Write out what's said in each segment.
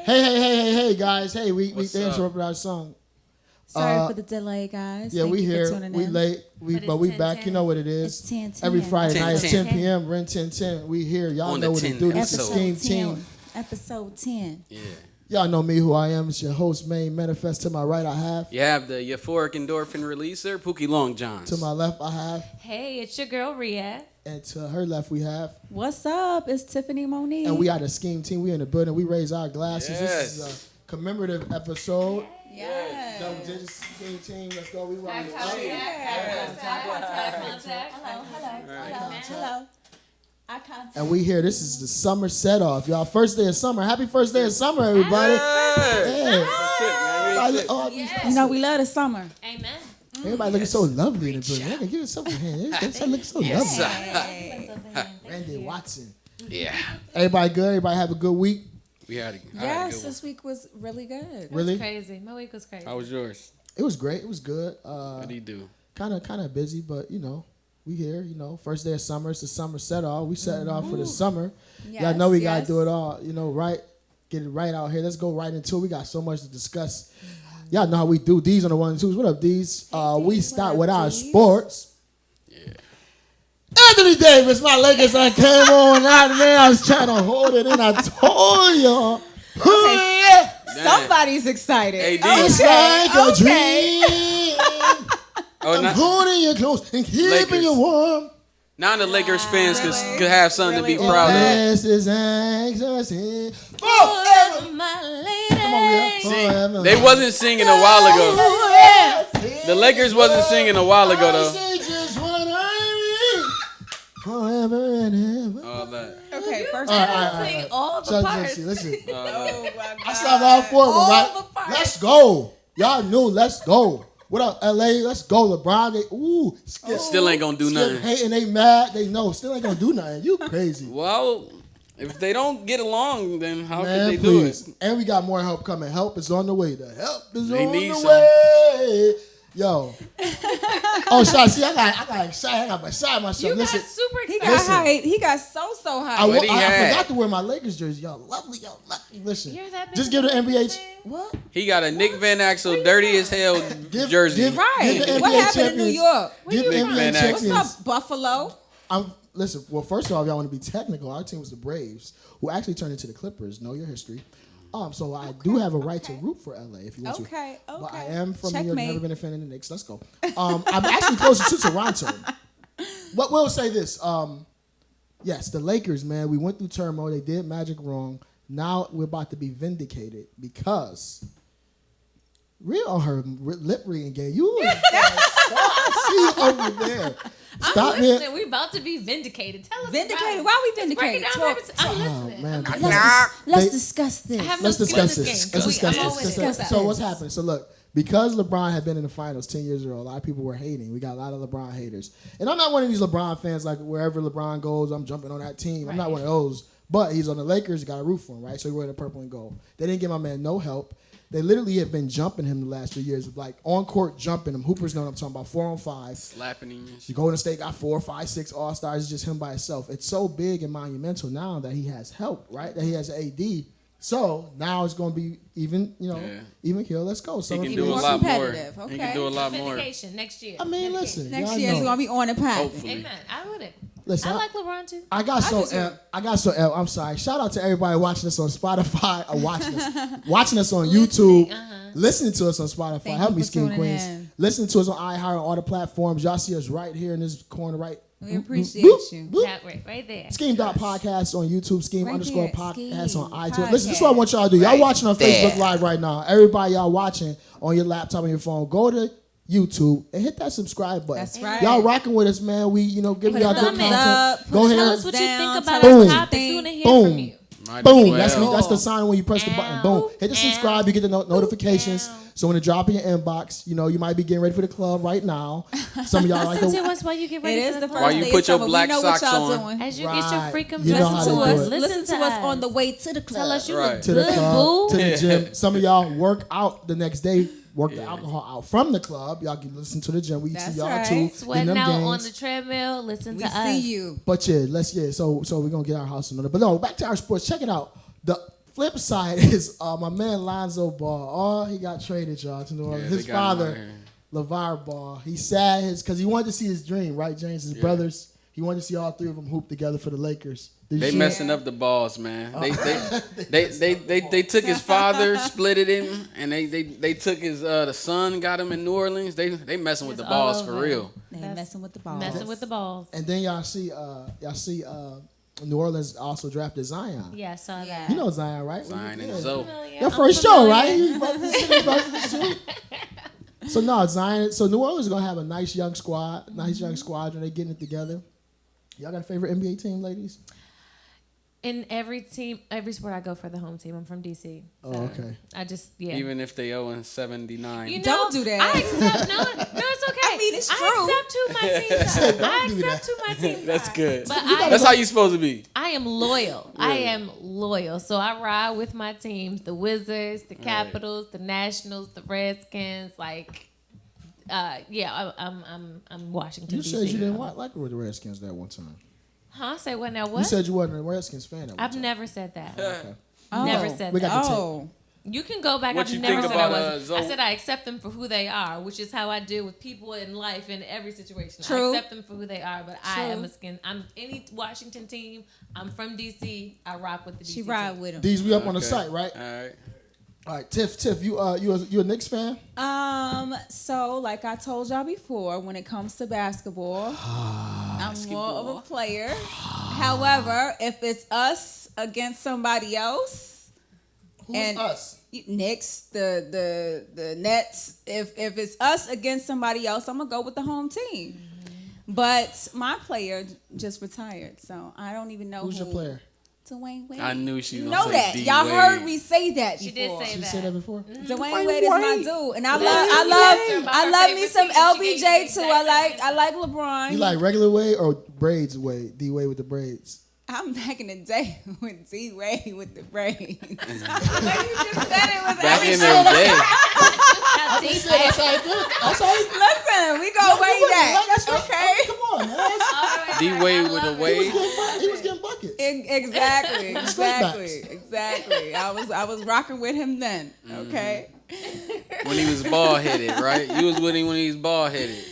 Hey, guys. Hey, we interrupted our song. Sorry for the delay, guys. Yeah, we here. We late. But we back. 10. You know what it is. It's 10. Every Friday night, it's 10 p.m. Ren 10. We here. Y'all know what to do. This is SKEAM Team. Episode 10. Yeah. Y'all know me, who I am. It's your host, Main Manifest. To my right, I have. You have the euphoric endorphin releaser, Pookie Long Johns. To my left, I have. Hey, it's your girl, Rhea. And to her left, we have. What's up? It's Tiffany Monique. And we are the SKEAM Team. We in the building. We raise our glasses. Yes. This is a commemorative episode. Yes. Double digits, SKEAM Team. Let's go. We run it. Contact. Hello. Eye contact. And we here. This is the summer Setoff, y'all. First day of summer. Happy first day of summer, everybody. Hey. You know, we love the summer. Amen. Everybody looking so lovely in the building. Hey, give yourself a hand. That looks so lovely. Randy Watson. Yeah. Everybody good? Everybody have a good week? We had a Yes, this week was really good. Really? Crazy. My week was crazy. How was yours? It was great. It was good. What do you do? Kind of busy, but you know, we here. You know, first day of summer. It's the summer set off. We set it off for the summer. Yes, Y'all know we gotta do it all. You know, right? Get it right out here. Let's go right into it. We got so much to discuss. Y'all know how we do. D's on the ones and twos. What up, D's? We start with our sports. Yeah. Anthony Davis, my Lakers, I came on out, man. I was trying to hold it in. I told y'all. Okay. Somebody's excited. Hey, D. It's like a dream. I'm holding you close and keeping you warm. Now the Lakers fans could have something to be proud of. This is ecstasy. Forever, my lady. Come on, Rhea. See, Forever. they wasn't singing a while ago. The Lakers wasn't singing a while ago, though. Forever and ever. All that. Okay, first All of all. right. Sing all the parts. Listen. Oh my God. I stopped all four of them, All right? the parts. Let's go. Y'all knew, let's go. What up, LA? Let's go. LeBron, Still ain't gonna do nothing. hating, they mad. They know. Still ain't gonna do nothing. You crazy. Well, if they don't get along, then how Man, can they please. do it? And we got more help coming. Help is on the way. The help is They on need the some. way. Yo. Oh, sorry. See, I got excited. I got beside myself. You Listen, got super He excited. got hype. He got so I hype. What he had? forgot to wear my Lakers jersey. Y'all lovely. Listen. You're that big Just of give the a NBA. Lakers fan? What? He got a Nick Van Axel dirty as hell jersey. Give Right. the NBA What happened in New champions- York? Give the Nick NBA Van Axel. champions. What's up, Buffalo? Listen, well, first of all, if y'all want to be technical, our team was the Braves, who actually turned into the Clippers. Know your history. So I do have a right to root for LA if you want to. Okay. But I am from New York, Checkmate. never been a fan of the Knicks. Let's go. I'm actually closer to Toronto. But we'll say this. Yes, the Lakers, man, we went through turmoil. They did magic wrong. Now we're about to be vindicated because Rhea on her lip reading game. You I see over there. Stop I'm me. listening. We about to be vindicated. Tell us Vindicated? about it. Why we Just break it vindicated? down Talk. every time. I'm listening. man. Let's They- discuss this. I have no Let's skin discuss in this. this game. Let's discuss I'm always this. discuss So this. what's happened? So look, because LeBron had been in the finals 10 years ago, a lot of people were hating. We got a lot of LeBron haters. And I'm not one of these LeBron fans, like wherever LeBron goes, I'm jumping on that team. I'm not one of those. But he's on the Lakers, you got to root for him, right? So he wear the purple and gold. They didn't give my man no help. They literally have been jumping him the last few years, like on court jumping him. Hoopers know what I'm talking about, 4-on-5. Slapping him. You Golden State got 4, 5, 6 All-Stars, it's just him by himself. It's so big and monumental now that he has help, right? That he has AD. So now it's going to be even kill. Let's go. He So can if do a you- more lot more. competitive, He okay. can do a lot more. Vindication next year. I mean, listen. Next y'all year it's know. gonna be on the pack. Hopefully. Amen. I would it. Listen, I like LeBron too. I got so I'm sorry. Shout out to everybody watching us on Spotify or watching us on YouTube, listening to us on Spotify. Thank Help you me, for Skin tuning Queens. in. Listening to us on iHeart and all the platforms. Y'all see us right here in this corner, right? We appreciate you. Boop. That right there. SKEAM.podcast on YouTube, SKEAM Right _podcast here, on SKEAM iTunes. Listen, this is what I want y'all to do. Y'all watching on there. Facebook Live right now. Everybody y'all watching on your laptop and your phone, go to YouTube and hit that subscribe button. That's right. Y'all rocking with us, man. We, giving Put a y'all good thumbs content. up. Go Tell ahead. us what you down, think about tell our us topics. We want to hear Boom. from you. Might Boom. as well. That's the sign when you press the button. Boom. Hit the subscribe. You get the notifications. So when it drop in your inbox, you might be getting ready for the club right now. Some of y'all like Listen to. to us while you get It ready is for the the first While club. you day put of your summer. black we know what socks y'all on. doing. As you get your Right. freakum You know dressed how to they do us. it. Listen to us on the way to the club. Tell us you Right. look To the good, club, boo. to the gym. Some of y'all work out the next day. Work the alcohol out from the club. Y'all can listen to the gym. We That's see y'all right. too. in Sweating them out games. on the treadmill. Listen We to see us. you. But yeah, so we're gonna get our house in order. But no, back to our sports. Check it out. The Flip side is my man Lonzo Ball. Oh, he got traded, y'all, to New Orleans. His father, Lavar Ball, he sad because he wanted to see his dream, right, James? His brothers. He wanted to see all three of them hoop together for the Lakers. They messing up the balls, man. They took his father, split it in, and they took his the son, got him in New Orleans. They messing with the balls for real. They messing with the balls. Messing with the balls. And then y'all see New Orleans also drafted Zion. Yeah, I saw that. You know Zion, right? Zion and Zoe. Your first show, right? You about to shoot. So no, Zion. So New Orleans is gonna have a nice young squad, squadron. They getting it together. Y'all got a favorite NBA team, ladies? In every sport I go for the home team. I'm from DC. Oh, okay. I just Even if they 0-79. You know, don't do that. I accept no, it's okay. I mean, it's true. I accept who my teams are. I accept who my teams That's are. good. But That's how you supposed to be. I am loyal. Really? I am loyal. So I ride with my teams: the Wizards, the Capitals, the Nationals, the Redskins. Like, I'm Washington. You DC. said you didn't like the Redskins that one time. Huh? Say what now? What? You said you wasn't a Redskins fan that one I've time. never said that. Okay. Never said We that. got the tape. Oh. You can go back. What I've you never think said I about, wasn't. Zoe? I said I accept them for who they are, which is how I deal with people in life in every situation. True. I accept them for who they are, but I am I'm any Washington team. I'm from DC. I rock with the DC. She ride team. with him. These we up on the site, right? All right. Tiff, you a Knicks fan? So like I told y'all before, when it comes to basketball, I'm more of a player. However, if it's us against somebody else, Who's us? Knicks, the Nets, if it's us against somebody else, I'm gonna go with the home team. But my player just retired, so I don't even know Who's your player? Dwayne Wade. I knew she was You gonna know say that. D. Y'all Wade. heard me say that before. She did say She that. said that before? Dwayne Wade is my dude, and I Our love me favorite some team. She gave you LBJ the too. exact I like LeBron. You like regular Wade or braids Wade? D Wade with the braids. I'm back in the day with D Wade with the braids. You just said it was Back in LBJ. the day. That's how you Listen, we go way back. Okay. Come on, man. D Wade with the Wade. He was getting buckets. Exactly. Slackbacks. I was rocking with him then. Okay. When he was bald headed, right? You was with him when he was bald headed.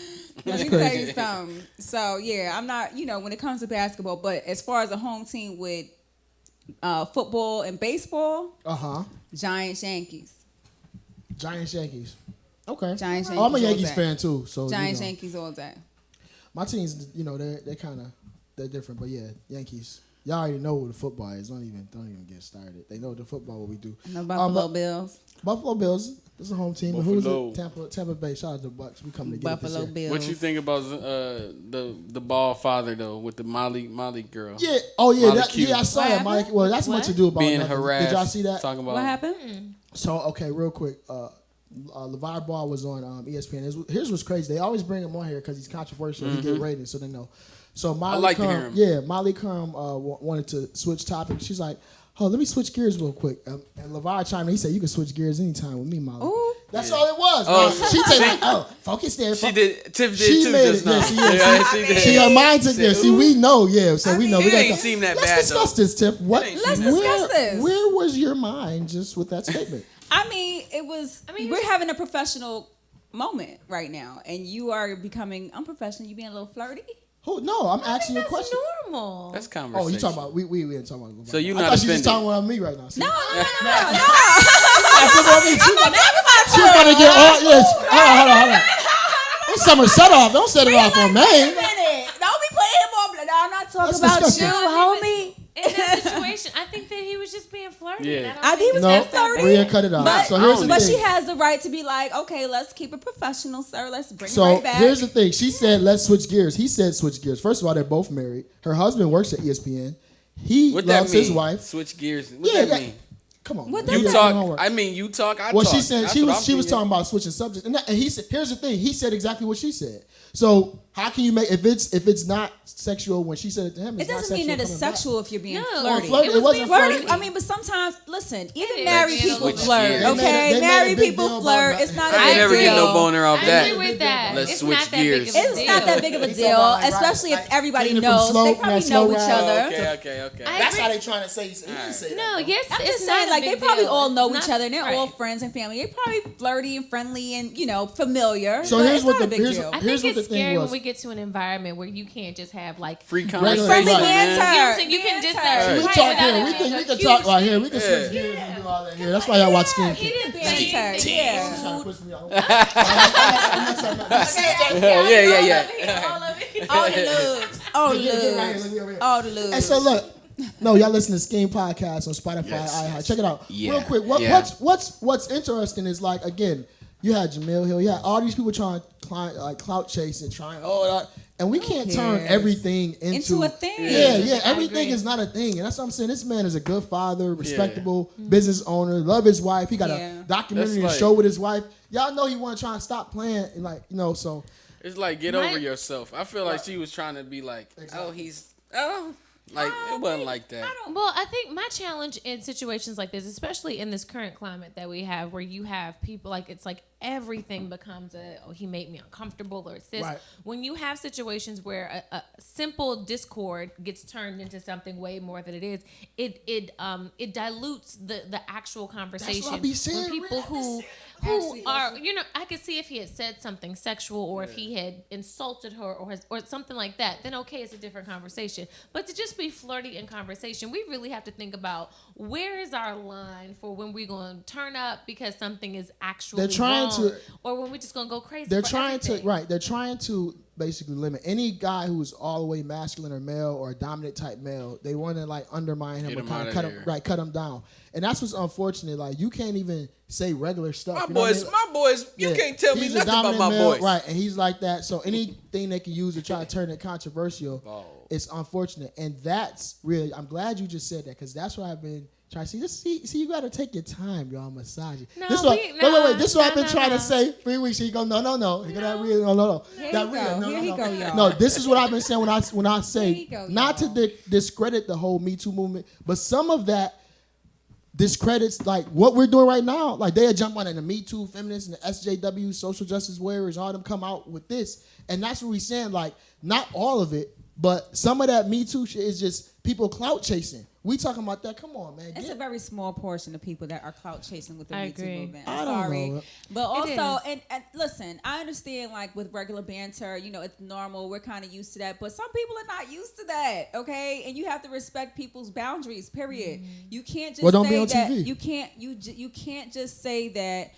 Let me tell you something. So yeah, I'm not, when it comes to basketball, but as far as a home team with football and baseball, Giants, Yankees. Giants, Yankees. Okay. Giants, Yankees. I'm a all Yankees day. fan too. So Giants, Yankees all day. My teams, they're different, but yeah, Yankees. Y'all already know what the football is. Don't even get started. They know the football what we do. No Buffalo Bills. Buffalo Bills. This is a home team. Buffalo. Who's it? Tampa Bay. Shout out to the Bucks. We coming to get Buffalo it this Bills. What you think about the ball father though with the Molly girl? Yeah. Oh yeah. Molly Q. I saw that, Mike. Well, that's much to do about being nothing. harassed. Did y'all see that? Talking about What happened? So okay, real quick. LeVar Ball was on ESPN. Here's what's crazy. They always bring him on here because he's controversial. He get ratings, so they know. So Molly Curran, Molly Curran wanted to switch topics. She's like, "Oh, let me switch gears real quick." And LeVar chimed in. He said, "You can switch gears anytime with me, Molly." Ooh. That's all it was. Oh, she said, focus there. She did. Tiff did She too made just it. now. She did. She Her mind took there. See, we know. Yeah, so we know. it ain't seem that Let's bad, discuss though. this, Tiff. Let's discuss this. Where was your mind just with that statement? I mean, we're having a professional moment right now, and you are becoming unprofessional. You being a little flirty. Who? No, I'm asking you a question. Normal. That's conversation. Oh, you talking about we ain't talking about. So you I not thought she was offended? talking about me right now. See? No. She's gonna get all yes. Hold on. It's summer set off. Don't set it off on me. Don't be playing him on. No, I'm not talking That's about disgusting. you, homie. In that situation, I think that he was just being flirty. Yeah. And I don't He was No, being flirty. Rhea, cut it out. But, So here's the but thing. she has the right to be like, okay, let's keep it professional, sir. Let's bring it So right back. here's the thing. She said, "Let's switch gears." He said, "Switch gears." First of all, they're both married. Her husband works at ESPN. He What that loves mean? his wife. Switch gears. What that mean? Come on. What man. does You that got talk. your homework. I mean, you talk. I Well, talk. she said That's she what was I'm talking thinking. about switching subjects, and he said, "Here's the thing." He said exactly what she said. So how can you make if it's not sexual when she said it to him? It doesn't mean that it's sexual if you're being flirty. It wasn't flirty. I mean, but sometimes, listen, even is. married people Switch flirt. gears. Okay, They made a married big people deal flirt. about It's not. I a big never get no deal. boner off I that. agree with that. Let's It's switch not that gears. big of a It's not that big of a He's deal, talking about, like, especially right, if everybody taking it from knows. slow- They from probably that know slow each ride. other. Okay. That's how they trying to say. He didn't say that. No, yes, I'm it's just not saying, a like, big they probably deal. all It's know not- each other, and they're all right. friends and family. They're probably flirty and friendly and, familiar. So but here's it's what not the- a big here's- deal. I Here's think what it's the thing scary was. when we get to an environment where you can't just have like Free Regular- conversation, Right. man. Banter. You know what I'm saying? You can just Banter. We Right, talk without here. it We being can a talk huge right here. We can Yeah. switch gears and do all that here. That's why y'all watch SKEAM. He didn't Banter, yeah. Trying to push me off. Yeah. All of it. All the looks. All the Get right here, looks. let me over here. All the looks. And so look, no, y'all listen to SKEAM Podcast on Spotify. Yes. Check it out Yeah. real quick. Yeah. What's interesting is like again, you had Jamil Hill, you had all these people trying to clout chase and trying and we can't turn cares? everything into a thing. Yeah, I everything agree. is not a thing, and that's what I'm saying. This man is a good father, respectable business owner, love his wife. He got Yeah. a documentary That's and like- show with his wife. Y'all know he want to try and stop playing, and so. It's like get over yourself. I feel like she was trying to be like, like it wasn't like that. Well, I think my challenge in situations like this, especially in this current climate that we have, where you have people like it's like everything becomes he made me uncomfortable or it's this. Right. When you have situations where a simple discord gets turned into something way more than it is, it dilutes the actual conversation. That's what I be saying, when people really. who are I could see if he had said something sexual or if he had insulted her or something like that, then okay, it's a different conversation. But to just be flirty in conversation, we really have to think about where is our line for when we're going to turn up because something is actually They're trying wrong, to- or when we're just going to go crazy. They're for trying everything. they're trying to basically limit any guy who's all the way masculine or male or a dominant type male. They want to like undermine him Get or him kind outta of there. cut him down. And that's what's unfortunate. Like you can't even say regular stuff. My you know what I boys, mean? you Yeah. can't tell me He's a nothing about dominant my male, boys. right? And he's like that. So anything they can use to try to turn it controversial, it's unfortunate. And that's really. I'm glad you just said that because that's what I've been trying to see. See, you got to take your time, y'all. Massage it. No, This is what, we- wait. This is what I've been no, trying no. to say 3 weeks. He go, no. He go, that real, no. Here That he real, go. no, Here no, he no. go, y'all. No, this is what I've been saying when I say Here he go, not y'all. to discredit the whole Me Too movement, but some of that discredits like what we're doing right now. Like they are jumping on in the Me Too feminists and the SJW social justice warriors, all them come out with this, and that's what we're saying. Like not all of it, but some of that Me Too shit is just people clout chasing. We talking about that. Come on, man. It's a very small portion of people that are clout chasing with the I Me Too agree. movement. I I'm don't sorry. know. But also, is. and listen, I understand like with regular banter, it's normal. We're kind of used to that. But some people are not used to that, okay? And you have to respect people's boundaries, period. You can't just Don't be say on that. TV. You can't just say that,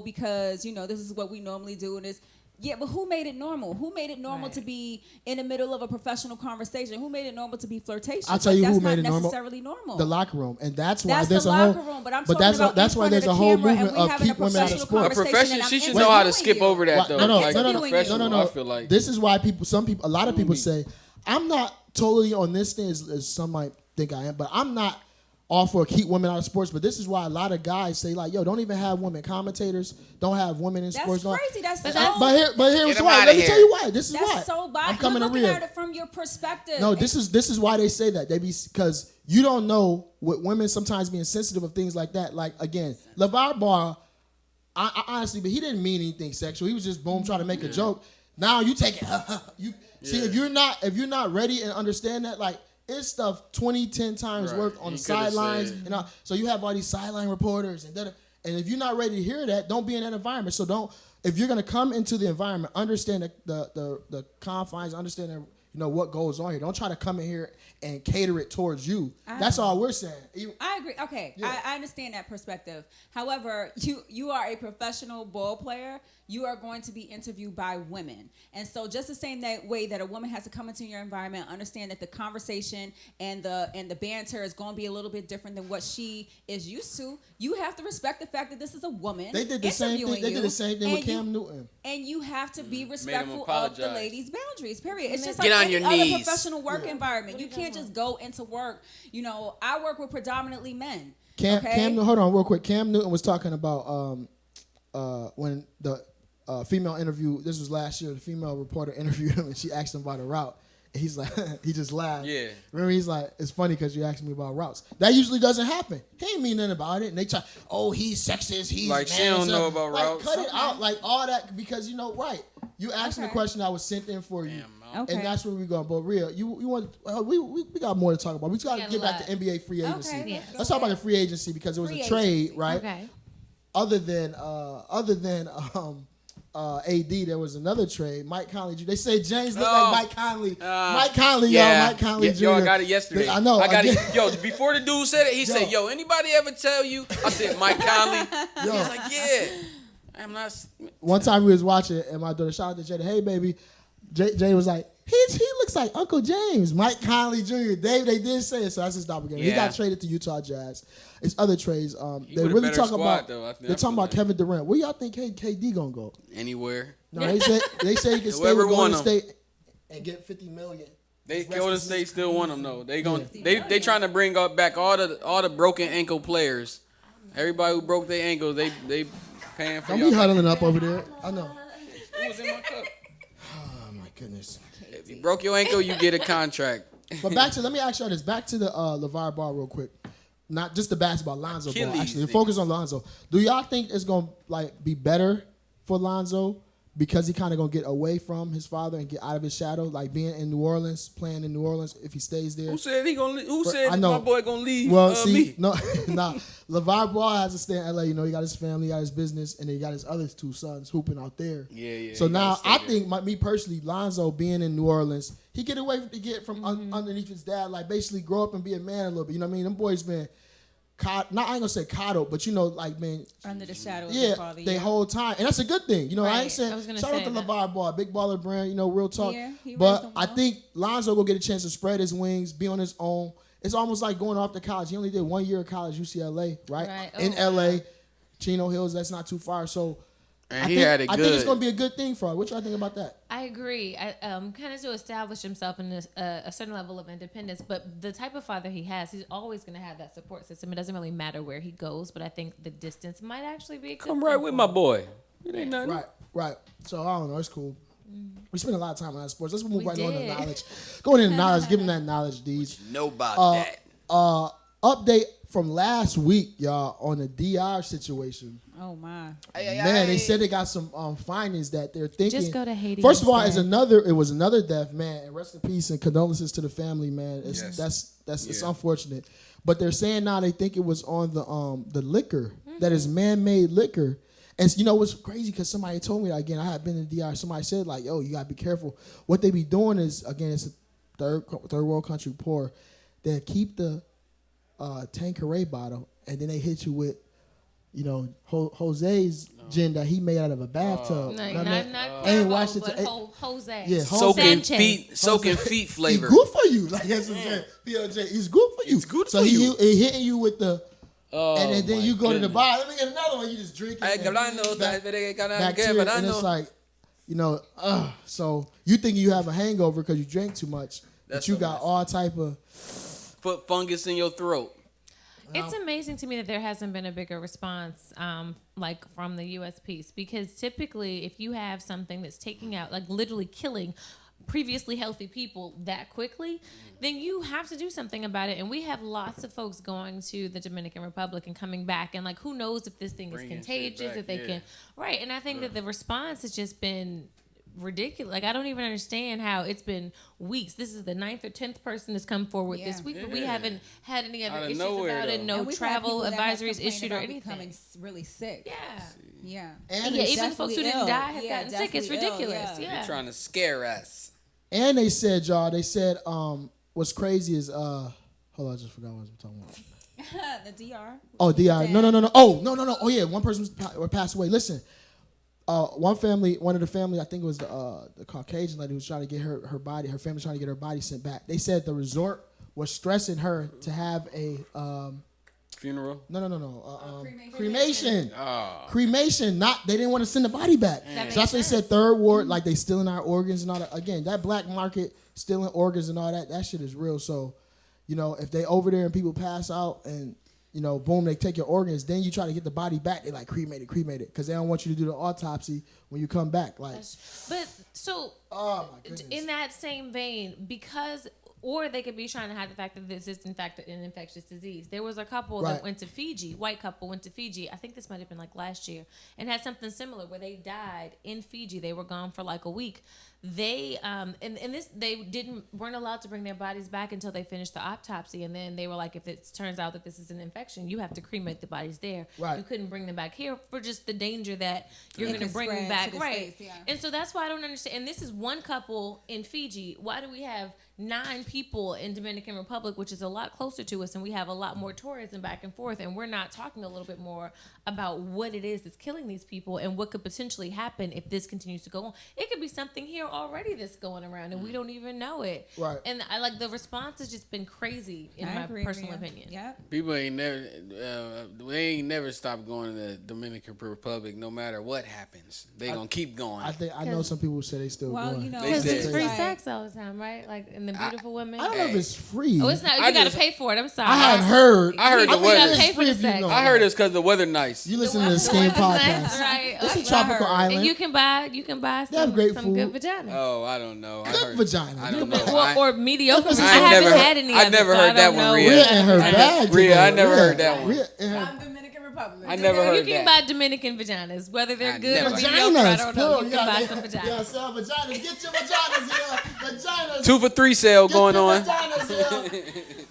because, this is what we normally do and this. Yeah, but who made it normal? Who made it normal to be in the middle of a professional conversation? Who made it normal to be flirtatious? I'll tell you that's who made not it normal. necessarily normal. The locker room, and that's why That's there's the a locker whole. room, but I'm but talking about that's in why front there's of a the whole camera and movement we of having a keep women out of professional sports. A conversation profession, and I'm she should interviewing know how to you. skip over that though. No. Like a professional, No. I feel like This is why a lot of people say, I'm not totally on this thing as some might think I am, but I'm not all for keep women out of sports. But this is why a lot of guys say like, yo, don't even have women commentators, don't have women in That's sports. crazy. That's so. But here's Get 'em why. outta Let me here. tell you why. This is why. That's so bad. I'm coming You're to looking real. at it from your perspective. No, this is why they say that. They be because you don't know what women sometimes being sensitive of things like that. Like again, Lavar Ball, I honestly, but he didn't mean anything sexual. He was just boom trying to make a joke. Now you take it. See if you're not ready and understand that like. It's stuff 20, 10 times Right. worth on You the coulda sidelines. said- So you have all these sideline reporters and if you're not ready to hear that, don't be in that environment. So if you're gonna come into the environment, understand the confines, understand what goes on here. Don't try to come in here and cater it towards you. That's all we're saying. I agree. Okay, Yeah. I understand that perspective. However, you are a professional ball player. You are going to be interviewed by women, and so just the same way that a woman has to come into your environment, understand that the conversation and the banter is going to be a little bit different than what she is used to. You have to respect the fact that this is a woman. They did the same thing. interviewing They you, did the same thing with and you- Cam Newton. And you have to be him respectful of apologize. the ladies' boundaries. Period. It's just Get like on any your other knees. professional work environment. You can't just go into work. I work with predominantly men. Cam, okay? hold on real quick. Cam Newton was talking about when female interview. This was last year. The female reporter interviewed him, and she asked him about a route. And he's like, he just laughed. Yeah. Remember, he's like, it's funny because you asked me about routes. That usually doesn't happen. He ain't mean nothing about it. And they try, oh, he's sexist. He's Like, man, she don't so, know about like, routes. Cut it out, like all that, because you know, right? You asked me a question that was sent in for you. Okay. And that's where we going. But real, you want we got more to talk about. We got to get back to NBA free agency. Okay, Let's talk about the free agency because it was Free a trade, agency. right? Okay. Other than AD, there was another trade. Mike Conley. They say James looked like Mike Conley. Mike Conley, yeah. yo. Mike Conley Jr. Yo, I got it yesterday. I know. I got it. Yo, before the dude said it, he Yo. said, "Yo, anybody ever tell you?" I said, "Mike Conley." Yo. He's like, "Yeah." I'm not. One time we was watching, and my daughter shout out to Jada, "Hey, baby." Jay was like, he looks like Uncle James, Mike Conley Jr. They did say it, so that's his doppelganger. He got traded to Utah Jazz. It's other trades. They really talk about. They're talking about Kevin Durant. Where y'all think KD gonna go? Anywhere. No, they say he can stay with Golden State and get $50 million. Golden State still want him though. They trying to bring back all the broken ankle players. Everybody who broke their ankles, they paying for. Don't y'all. be huddling up over there. I know. It was in my cup. Oh my goodness. If you broke your ankle, you get a contract. But let me ask y'all this. Back to the Lavar Ball real quick. Not just the basketball, Lonzo Ball. Achilles, Actually, focus on Lonzo. Do y'all think it's gonna be better for Lonzo because he kind of gonna get away from his father and get out of his shadow, like being in New Orleans, playing in New Orleans if he stays there? Who said he gonna? Who said I know. my boy gonna leave? Well, see, me? no, nah. LeVar Ball has to stay in LA. You know, he got his family, he got his business, and then he got his other two sons hooping out there. Yeah. So he now gotta stay I there. think, me personally, Lonzo being in New Orleans, he get away from underneath his dad, like basically grow up and be a man a little bit. You know what I mean? Them boys been I ain't gonna say coddled, but you know, like man, under the shadow of their father. the whole time, and that's a good thing. You know, I ain't saying I was gonna shout out say to that. LeVar Ball, big baller brand. You know, real talk. Yeah, he raised but them I well. think Lonzo will get a chance to spread his wings, be on his own. It's almost like going off to college. He only did 1 year of college, UCLA, right? Right. In Oh, LA, wow. Chino Hills. That's not too far. So And I he think, had it I good. think it's gonna be a good thing for him. What y'all think about that? I agree. Kind of to establish himself in a certain level of independence, but the type of father he has, he's always going to have that support system. It doesn't really matter where he goes, but I think the distance might actually be a good Come thing right for with him. my boy. It ain't nothing. Right. So I don't know. It's cool. We spend a lot of time on sports. Let's move We right on to did. knowledge. Going into knowledge, give him that knowledge, Deej. Know about that. Update from last week, y'all, on the DR situation. Oh my. Man, they said they got some findings that they're thinking. Just go to Haiti First of all, instead. it was another death, man. And rest in peace and condolences to the family, man. It's unfortunate, but they're saying now they think it was on the liquor that is man-made liquor. And you know what's crazy? Because somebody told me that, again. I had been in DR. Somebody said like, "Yo, you gotta be careful." What they be doing is, again, it's a third world country poor. They keep the Tanqueray bottle, and then they hit you with, you know, Jose's gin that he made out of a bathtub. No, You know what I mean? not I ain't Cuervo, watched it but to- Jose. Yeah, Soaking feet flavor. He's good for you. Like that's what I'm saying. PLJ, he's good for you. It's good so for he you. he hitting you with the, Oh, and then my you go to the goodness. bar. Let me get another one. You just drink it. Ay, and cabrano, bacteria, cabrano. and it's like, you know, so you think you have a hangover because you drank too much, but That's you so got messy. all type of. Put fungus in your throat. It's amazing to me that there hasn't been a bigger response, like from the U.S. piece, because typically, if you have something that's taking out, like literally killing previously healthy people that quickly, then you have to do something about it. And we have lots of folks going to the Dominican Republic and coming back, and like, who knows if this thing is Bringing shit contagious, back, if they yeah. can, right? And I think that the response has just been ridiculous. Like, I don't even understand how it's been weeks. This is the 9th or 10th person that's come forward this week, but we Yeah. haven't had any other Out of issues nowhere, about it. though. No And we've had travel people that have advisories complained issued or about anything. becoming really sick. Yeah. Yeah. And Yeah, they, even folks who didn't Ill. die have Yeah, gotten sick. It's deathly ill, ridiculous. yeah. Yeah. You're trying to scare us. and they said, y'all. They said, what's crazy is hold on, I just forgot what I was talking about. The DR. Oh, DI. No. Oh, no. Oh, yeah. One person passed away. Listen, one of the family, I think it was the Caucasian lady who was trying to get her family trying to get her body sent back. They said the resort was stressing her to have a Funeral. no. Cremation. Oh. Cremation. They didn't want to send the body back. That So that's why they makes said sense. third ward, like they stealing our organs and all that. Again, that black market stealing organs and all that shit is real. So, you know, if they over there and people pass out and boom, they take your organs. Then you try to get the body back. They like cremate it, because they don't want you to do the autopsy when you come back. Like, but so, oh my goodness. In that same vein, because. Or they could be trying to hide the fact that this is, in fact, an infectious disease. There was a couple that went to Fiji, white couple went to Fiji. I think this might have been like last year, and had something similar where they died in Fiji. They were gone for like a week. They weren't allowed to bring their bodies back until they finished the autopsy, and then they were like, if it turns out that this is an infection, you have to cremate the bodies there. Right. You couldn't bring them back here for just the danger that you're going to bring them back. Right. States, yeah. And so that's why I don't understand. And this is one couple in Fiji. Why do we have 9 people in Dominican Republic, which is a lot closer to us, and we have a lot more tourism back and forth, and we're not talking a little bit more about what it is that's killing these people and what could potentially happen if this continues to go on. It could be something here already that's going around and we don't even know it. Right. And I like the response has just been crazy in my personal opinion. Yep. People ain't never stopped going to the Dominican Republic no matter what happens. They gonna keep going. I know some people say they still going. Because it's free Right. sex all the time, right? Like, and the beautiful women. I don't know if it's free. Oh, it's not. You got to pay for it. I'm sorry. I hadn't heard. I heard the You gotta weather. pay for the sex. I heard it's because the weather nice. You listen to the The SKEAM weather's nice, Podcast. right? It's a Like, tropical island. and you can buy They have great some food. good vagina. Oh, I don't know. Good vagina. I don't know. Or mediocre. Listen, I I haven't never- had any. I of it, never so heard I that don't one, know. Rhea. Rhea and her bag. Rhea, I today. never Rhea- heard that one. Rhea and her From Dominican Republic. I never You heard can that. buy Dominican vaginas, whether they're I good or never- mediocre. I don't know. plural. You can buy some vaginas. Yeah, sell vaginas. Get your vaginas here. Vaginas. 2 for $3 sale Get going your on. vaginas here.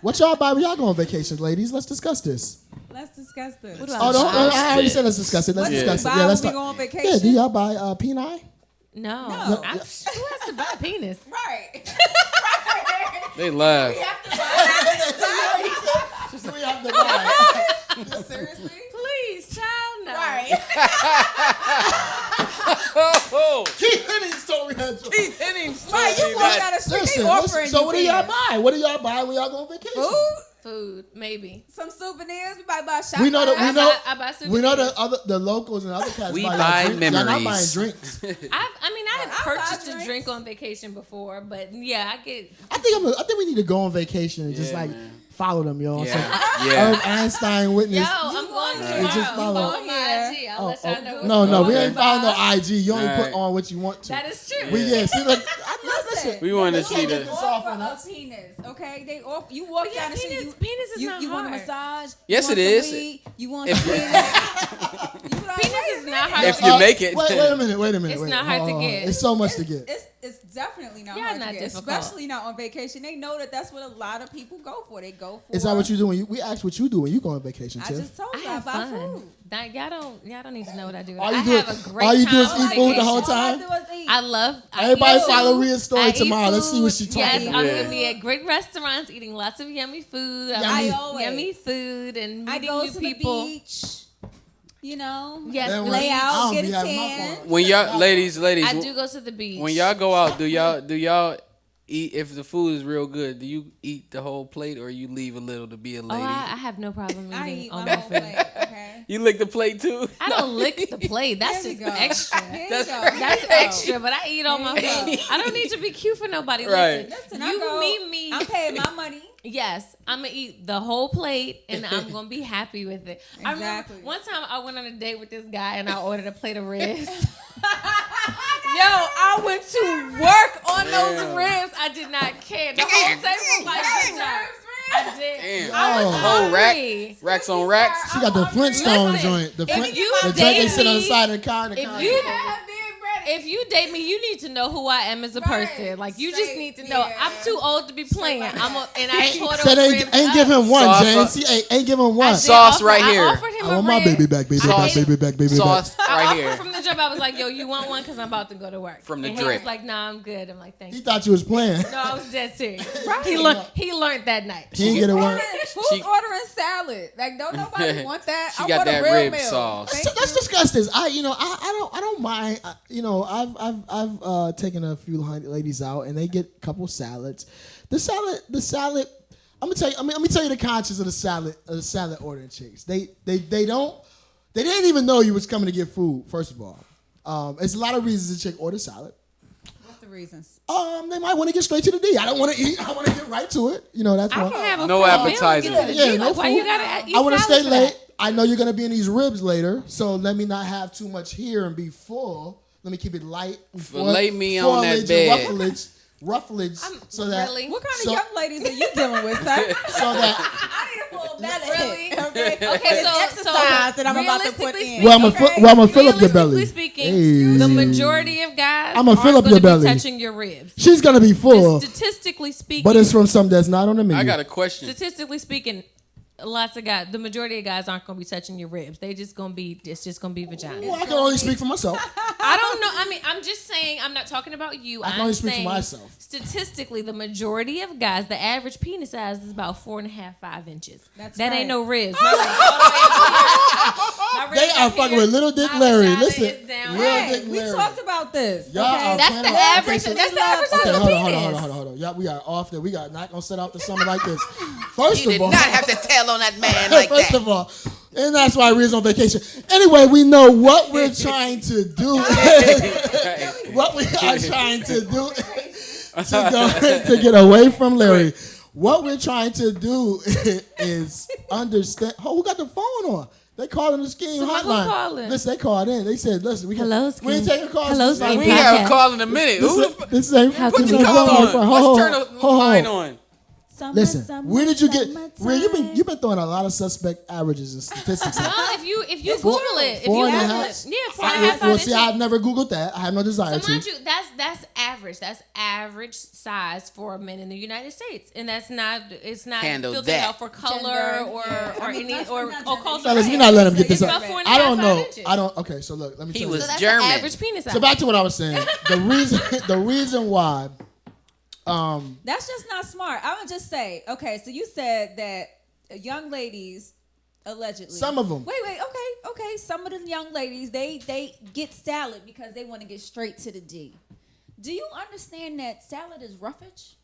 What y'all buy when y'all go on vacations, ladies? Let's discuss this. Let's discuss this. What do Oh, don't. I already said let's discuss it. Let's What discuss do it. you buy Yeah, let's when we talk. go on Yeah, vacation? do y'all buy peni? No. No. Who has to buy a penis? Right. They laugh. We have to buy We have to buy. that. Seriously? Please, child, no. Right. Oh, Keith Hennings told me that joke. Keith Hennings told Right, you me walk that. down the street, Listen, they offering so you what do y'all penis. buy? What do y'all buy when y'all go on vacation? Food? Food, maybe. Some souvenirs. We might buy shot We know that glasses. I buy we know souvenirs. the locals and other cats We buy buy drinks. Y'all not buying memories. drinks. I've I buy purchased a drinks. drink on vacation before, but yeah, I get. I think we need to go on vacation and just Yeah, like man. follow them, y'all. Yeah. So, Yeah. Herb Einstein witness. Yo, I'm going tomorrow. Just You follow. follow my IG. I'll let y'all know. No, we Okay. ain't following no IG. You only All put on what you want to. That is true. We see, look, listen. We want to They see can't the. get this off on Offer us. a penis, okay? They off. You walk But yeah, down the street. penis is you, not you want a hard. massage? Yes, you want it some is. weed? You want If- some penis? Penis is not hard. If you make it. Wait a minute. It's wait, not hard hold to on. get. It's so much to get. It's definitely not Yeah, hard not to get, difficult. especially not on vacation. They know that that's what a lot of people go for. They go for. Is that what you do when we asked what you do when you go on vacation, I Tiff? just told I you I have buy fun. food. Y'all don't need to know what I do. All you I do have is- a great all you do is time eat on food the whole vacation. time? All I do is eat. I love. Everybody eat follow food. Rhea's story I eat tomorrow. Let's see what she food. talking Yes, about. I'm Yeah. gonna be at great restaurants eating lots of yummy food. Yummy. I always. Yummy food and I meeting go new to people. the beach. You know. Yes, Then Lay I out, don't get be a having my tan. fun. When y'all, ladies, I do go to the beach. when y'all go out, do y'all eat? If the food is real good, do you eat the whole plate or you leave a little to be a Oh, lady? I have no problem I eating eat all my my whole food. plate. Okay. You lick the plate too? I don't lick the plate. That's There we just go. extra. There you That's- go. That's There you go. extra, but I eat all my There you food. I don't need to be cute for nobody. Right. Listen, You I go, meet me. I'm paying my money. Yes, I'm gonna eat the whole plate and I'm gonna be happy with it. I remember Exactly. one time I went on a date with this guy and I ordered a plate of ribs. Yo, I went to work on those Damn. ribs. I did not care. The whole table was like, good job. I did. Damn. I was Oh. Whole rack, hungry. racks on racks. She got the Flintstone Listen, joint. The if Flint, you the joint they date sit on the me- side of the car. If you date me, you need to know who I am as a Right. person. Like you just Straight, need to know. yeah. I'm too old to be playing. like And I tore those Said ribs ain't up. give him one, Sauce James. up. See, ain't give him I one. did Sauce offer- right I here. offered him I a want my rib. baby back, baby Sauce. back, baby back, baby back. Sauce I right offered here. from the jump. I was like, "Yo, you want one? Because I'm about to go to work." From the and drip. he was like, "Nah, I'm good." I'm like, "Thank He you." thought you was playing. No, I was dead serious. Right. He learned that night. He didn't get it one. Who's She- ordering salad? Like, don't nobody want that. She I got want that a real rib meal. sauce. Thank Let's you. discuss this. I don't mind. I've taken a few ladies out and they get a couple salads. The salad. I'm gonna tell you. Let me tell you the conscience of the salad ordering chicks. They didn't even know you was coming to get food. First of all, it's a lot of reasons a chick order salad. What's the reasons? They might want to get straight to the D. I don't want to eat. I want to get right to it. You know, that's I why. can have a No full appetizer. meal and get to the Yeah, D. no Like, why you food. gotta eat I want to salad stay for that? late. I know you're going to be in these ribs later, so let me not have too much here and be full. Let me keep it light. Fillet me on that foliage bed. and rufflage, so that really? What kind so- of young ladies are you dealing with, sir? so that I need a full belly. Really? Okay. Okay, so exercise that I'm about to put realistically in. well, I'm gonna fill up your belly. Realistically speaking, Hey. the majority of guys I'ma fill aren't up your gonna be belly. touching your ribs. She's gonna be full, Statistically speaking, but it's from something that's not on the menu. I got a question. statistically speaking, lots of guys, the majority of guys aren't gonna be touching your ribs. They just gonna be, it's just gonna be vagina. Well, I can only speak for myself. I don't know. I mean, I'm just saying. I'm not talking about you. I can I'm only speak for saying myself. Statistically, the majority of guys, the average penis size is about 4.5, 5 inches. That's that right. ain't no ribs. My ribs all the way up here. My They ribs are up fucking here. with Little Dick My Larry. vagina Listen, is down Real here. Dick We Larry. talked about this. Y'all okay? are That's playing the around. average. Okay, so- That's the average size Okay, of a hold penis. on. Yeah, we are off there. We got not gonna set off the summer like this. First You of did all, not have to tell on that man like first that. of all, and that's why we're on vacation. Anyway, we know what we're trying to do. What we are trying to do to get away from Larry. What we're trying to do is understand. Oh, who got the phone on? They calling the SKEAM Somebody hotline. calling. Listen, they called in. They said, "Listen, we Hello, we ain't SKEAM. taking calls. Hello, This is SKEAM We our- ain't have a Podcast. call in a minute. Who the fuck? This ain't How Put can the we call call on. Let's Let's turn the line on. Listen, where did you get? Where you've been throwing a lot of suspect averages and statistics. Well, if you Google it, if you Four and a Google half? it, yeah, 4.5, 5 Well, inches. see, I've never Googled that. I have no desire So mind to. you, that's average. That's average size for men in the United States, and that's not. It's not Handle filtered that. out for color Gender, or yeah. I mean, any that's or not culture. Fellas, we not letting him get this It's up. about 4.5, I don't 5 know. inches. I don't. Okay, so look, let me He tell you. was So that's German. the average penis size. So back to what I was saying. The reason why. That's just not smart. I would just say, okay, so you said that young ladies, allegedly. Some of them. Wait, okay. Some of the young ladies, they get salad because they want to get straight to the D. Do you understand that salad is roughage?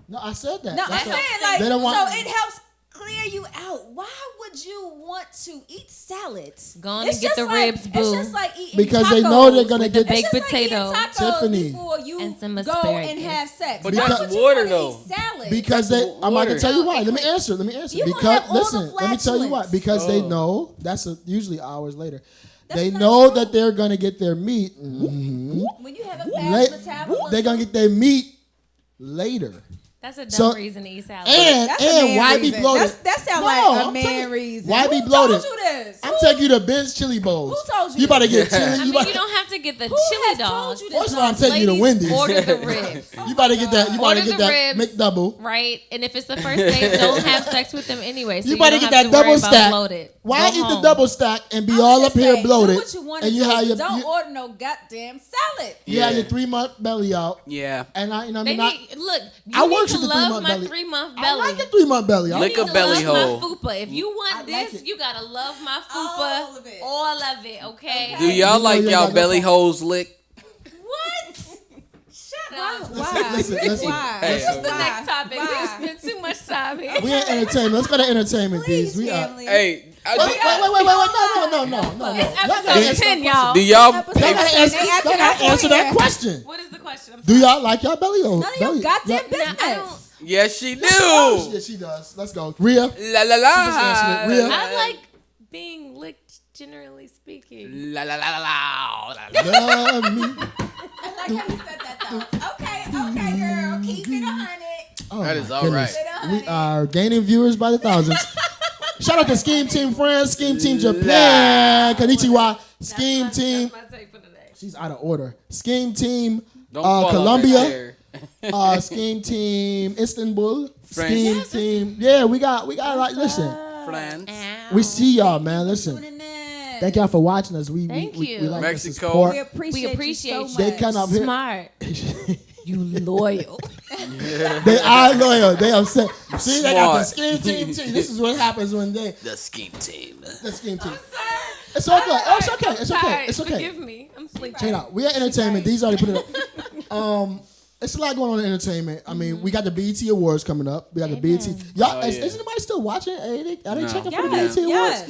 No, I said that. No, That's I'm what- saying like, they don't want. so it helps clear you out. Why would you want to eat salad? Go on It's and get just the like- ribs, It's boo. just like eating Because tacos. they know they're gonna get the baked It's just like eating potato. tacos Tiffany. before you And some go asparagus. and have sex. But Why that's would you water, wanna though. eat salad? Because they, I'm about to water. tell you No, why. it Let me could- answer. You gonna Because have all the listen, let me tell you why. flatulence. Because they Oh. know that's usually hours later. That's They not know true. that they're gonna get their meat. Mhm. When you have a Late- fast metabolism, They're gonna get their meat later. That's a dumb So- reason to eat salad. And man why be reason. bloated? That sounds No, like a I'm man telling you, reason. why be Who bloated? told you this? I'm taking you to Ben's chili bowls. Who told you You about to this? get chili. I mean, about- you don't have to get the Who chili has dog. told you this? First of all, I'm taking you to Ladies, Wendy's. order the ribs, You about to get that. You about to Order get the that ribs. McDouble. right? And if it's the first date, don't have sex with them anyway. So You you about to don't get have that to worry double about stack. bloated. Why Go eat the home. double stack and be I would all up just here say, bloated? Do what you want to And you do. have your Don't you, order no goddamn salad. you have Yeah. your 3-month belly out. Yeah. And I, you know, what I They mean, need, look, I you need works to with the love 3-month my belly. 3-month I belly. like the 3-month belly. I Lick You a need to belly love hole. my fupa. If you I want like this, it. you gotta love my fupa. All of it. All of it, okay? Do y'all know like you y'all ain't got no belly phone. holes licked? What? Shut up. Why? Listen. Why? Hey, This is the Why? next topic. Why? We spent too much time here. We ain't entertainment. Let's go to entertainment, Please, D's. We are. family. Hey, Wait. No. It's Y'all episode gotta answer 10, that y'all. do y'all? Episode Y'all Hey, gotta They answer, acting y'all gotta out answer that here. question. What is the question? I'm Do sorry. y'all like y'all belly hole? None of your goddamn business. I don't. yes, she do. Oh, yeah, she does. Let's go. Rhea. La la la. just answered it. Real. I like being licked, generally speaking. La la la la la. Love me. I like how you said that though. Okay, girl. Keep it 100. Oh, That is my all goodness. right. We are gaining viewers by the thousands. Shout out to SKEAM Team France, SKEAM Team Japan, Konnichiwa, SKEAM Team. That's my take for today. She's out of order. SKEAM Team Don't fall off that Colombia, chair. SKEAM Team Istanbul, France. SKEAM Yes, Team. Yeah, we got like. Listen, France. we see y'all, man. Listen, Tuning in. thank y'all for watching us. We Thank we you. like the Mexico. support. We appreciate, appreciate you you. so They much. come up here. Smart. You loyal. They are loyal. They upset. See, they got the Smart. SKEAM Team. This is what happens when they The scheme team. the SKEAM Team. It's okay. Oh, it's okay. It's okay. Sorry, It's okay. Forgive me. I'm sleeping. Check it out. We are entertainment. These already put it up. It's a lot going on in entertainment. I mean, we got the BET Awards coming up. We got the BET. Y'all, is anybody still watching? Are they checking for the BET Awards?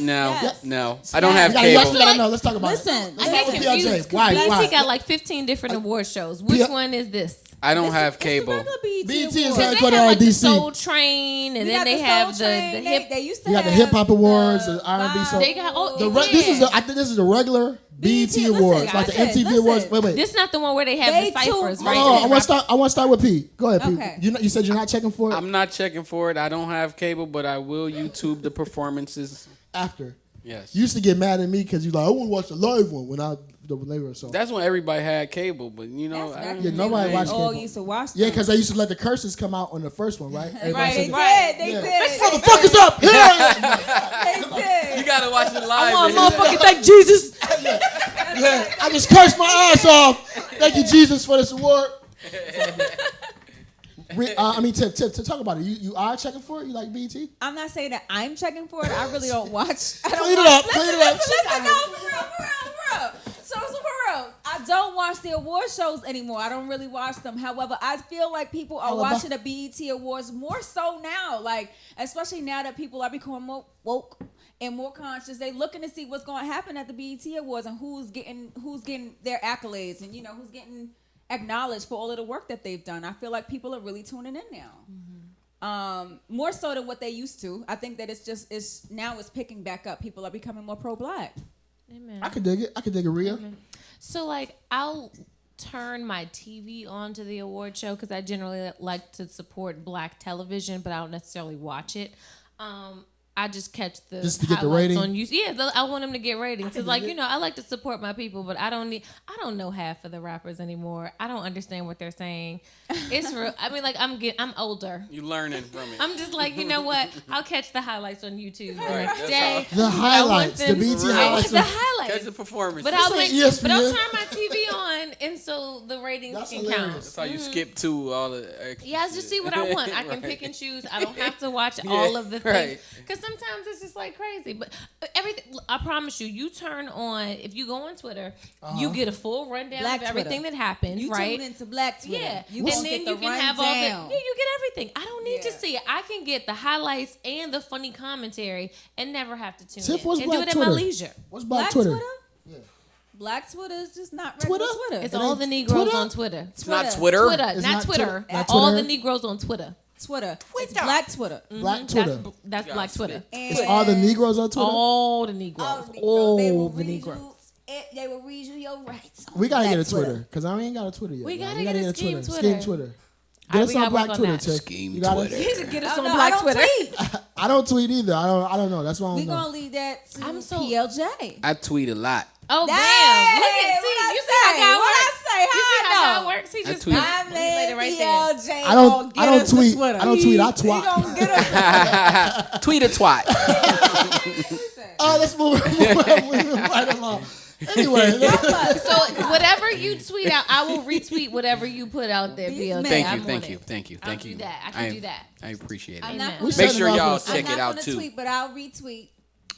No. I don't have cable. Y'all gotta know. Let's talk about Listen, it. I get confused. BET got like 15 different award shows. Which one is this? I don't have cable. BET is They headquartered have in like the DC. Soul Train, and then they have the hip. They used to You got the Hip Hop Awards, the R&B. So They got I think this is the regular BET Awards, like the MTV Awards. Wait. This is not the one where they have the ciphers, right? I want to start with P. Go ahead, P. Okay. You said you're not checking for it? I'm not checking for it. I don't have cable, but I will YouTube the performances. After. Yes. You used to get mad at me because you're like, I want to watch the live one when they were so. That's when everybody had cable, but nobody watched cable. Used to watch them. Yeah, because they used to let the curses come out on the first one, right? They did. Motherfuckers up here! They did. You gotta watch it live. I want motherfucking thank Jesus. Yeah, I just cursed my ass off. Thank you, Jesus, for this award. Tip, to talk about it. You are checking for it? You like BET? I'm not saying that I'm checking for it. I really don't watch. Clean it up. Listen, no, for real. So for real, I don't watch the award shows anymore. I don't really watch them. However, I feel like people are watching the BET Awards more so now. Like, especially now that people are becoming more woke and more conscious. They looking to see what's going to happen at the BET Awards and who's getting their accolades and who's getting acknowledged for all of the work that they've done. I feel like people are really tuning in now. More so than what they used to. I think that it's now picking back up. People are becoming more pro-black. Amen. I could dig it, Rhea. So like I'll turn my TV on to the award show because I generally like to support black television, but I don't necessarily watch it. I just catch the just to get the rating on YouTube. Yeah, I want them to get ratings because, I like to support my people, but I don't know half of the rappers anymore. I don't understand what they're saying. It's real. I mean, like I'm older. You learning from it. I'm just like, you know what? I'll catch the highlights on YouTube the next day. The highlights, the BET highlights. The highlights. Catch the performance. But I'll turn my TV on, and so the ratings can count. That's how you skip to all the. Yeah, I just see what I want. I can pick and choose. I don't have to watch all of the things because sometimes it's just like crazy. But everything, I promise you, you turn on. If you go on Twitter, you get a full rundown of everything that happened. You right? tune into Black Twitter. Yeah, and then you can have all the. Yeah, you get everything. I don't need to see it. I can get the highlights and the funny commentary and never have to tune in. And do it at my leisure. What's Black Twitter? Yeah. Black Twitter is just not regular Twitter. It's all the Negroes on Twitter. It's not Twitter. Not Twitter. All the Negroes on Twitter. It's Black Twitter. Black Twitter. That's Black Twitter. It's all the Negroes on Twitter? All the Negroes. All the Negroes. They will read you your rights. We got to get a Twitter because I ain't got a Twitter yet. We got to get a SKEAM Twitter. SKEAM Twitter. Get us on Black Twitter, Tiff. SKEAM Twitter. Get us on Black Twitter. I don't tweet either. I don't know. That's why I don't know. We're going to leave that to PLJ. I tweet a lot. Oh, damn. You see how God works? He just laid it right there. I don't tweet. I don't tweet. I twat. Tweet a twat. Let's move right along. Anyway, so whatever you tweet out, I will retweet whatever you put out there. Thank you. I can do that. I can do that. I appreciate it. Make sure y'all check it out too. I'm not going to tweet, but I'll retweet.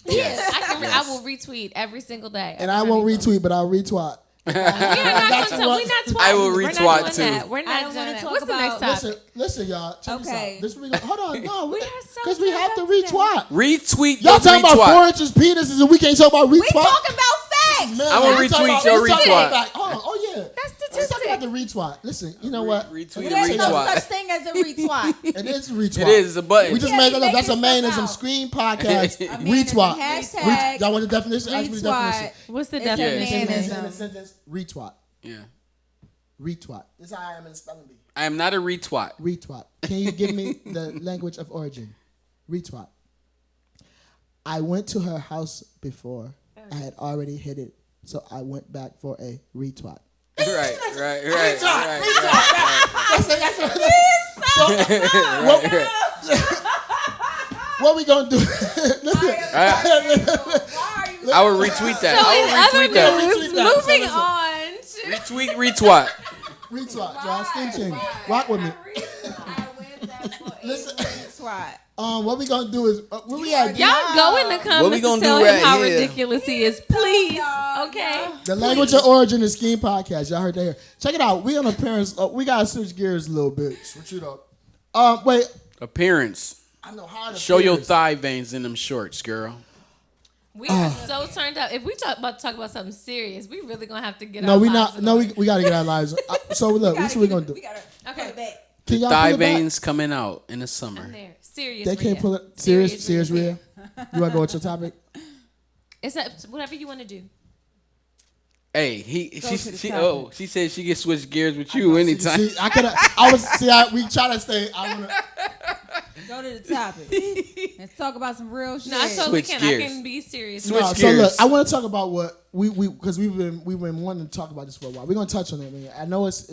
Yes, I will retweet every single day. And I won't retweet, but I'll retweet. We're not twatting. I will retweet too. We're not doing that. What's the next topic? Listen, y'all. Check this out. Hold on. No, because we have to retweet. Retweet. Y'all talking about 4 inches penises and we can't talk about retweet. We talking about facts. I will retweet your retweet. Oh yeah. That's Let's statistics. talk about the retweet. Listen, you know what? Retweet. There's no such thing as a retweet. It is a retweet. It is a button. We just made that up. That's a manism. SKEAM Podcast. Retweet. Hashtag. Y'all want the definition? Ask me the definition. What's the definition? In a sentence, retweet. Yeah. Retweet. This is how I am in spelling bee. I am not a retweet. Retweet. Can you give me the language of origin? Retweet. I went to her house before. I had already hit it, so I went back for a retweet. Right. What we gonna do? I will retweet that. So in other news, moving on. Retweet. Retweet, y'all. SKEAM team. Rock with me. I went back for a Listen. retweet. What we gonna do is where we at? Y'all go in the What we comments gonna and do tell him right how here? ridiculous he is, please. Okay. The language of origin is SKEAM Podcast. Y'all heard that here. Check it out. We on appearance. We gotta switch gears a little bit. Switch it up. Wait. Appearance. I know how to Show your thigh veins in them shorts, girl. We are so turned up. If we talk about something serious, we really gonna have to get. No, our we lives not. in No, order. we gotta get our lives. So look, this is what we gonna do. We gotta Okay. put it back. Can y'all Thigh pull it back? veins coming out in the summer. I'm there. Serious. They can't Rhea. pull it. Serious, Rhea. Rhea. You wanna go with your topic? It's that whatever you want to do. Hey, to the she said she can switch gears with you anytime. See, we try to stay. I wanna. Go to the topic. Let's talk about some real shit. No, I totally Switch can. I gears. can be serious. Switch So gears. look, I want to talk about what we because we've been wanting to talk about this for a while. We're gonna touch on it. Man. I know it's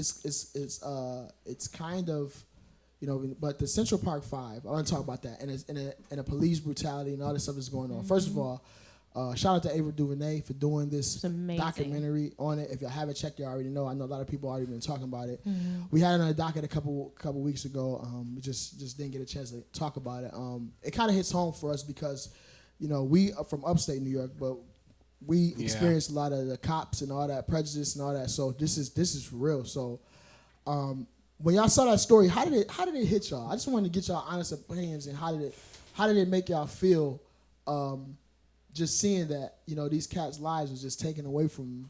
kind of, you know, but the Central Park 5. I want to talk about that and it's and a police brutality and all this stuff that's going on. First of all, shout out to Ava DuVernay for doing this amazing. documentary on it. If y'all haven't checked, you already know. I know a lot of people already been talking about it. We had it on a docket a couple weeks ago. We just didn't get a chance to talk about it. It kind of hits home for us because, you know, we are from upstate New York, but we experienced a lot of the cops and all that prejudice and all that. So this is for real. So when y'all saw that story, how did it hit y'all? I just wanted to get y'all honest opinions and how did it make y'all feel? Just seeing that, you know, these cats' lives was just taken away from them,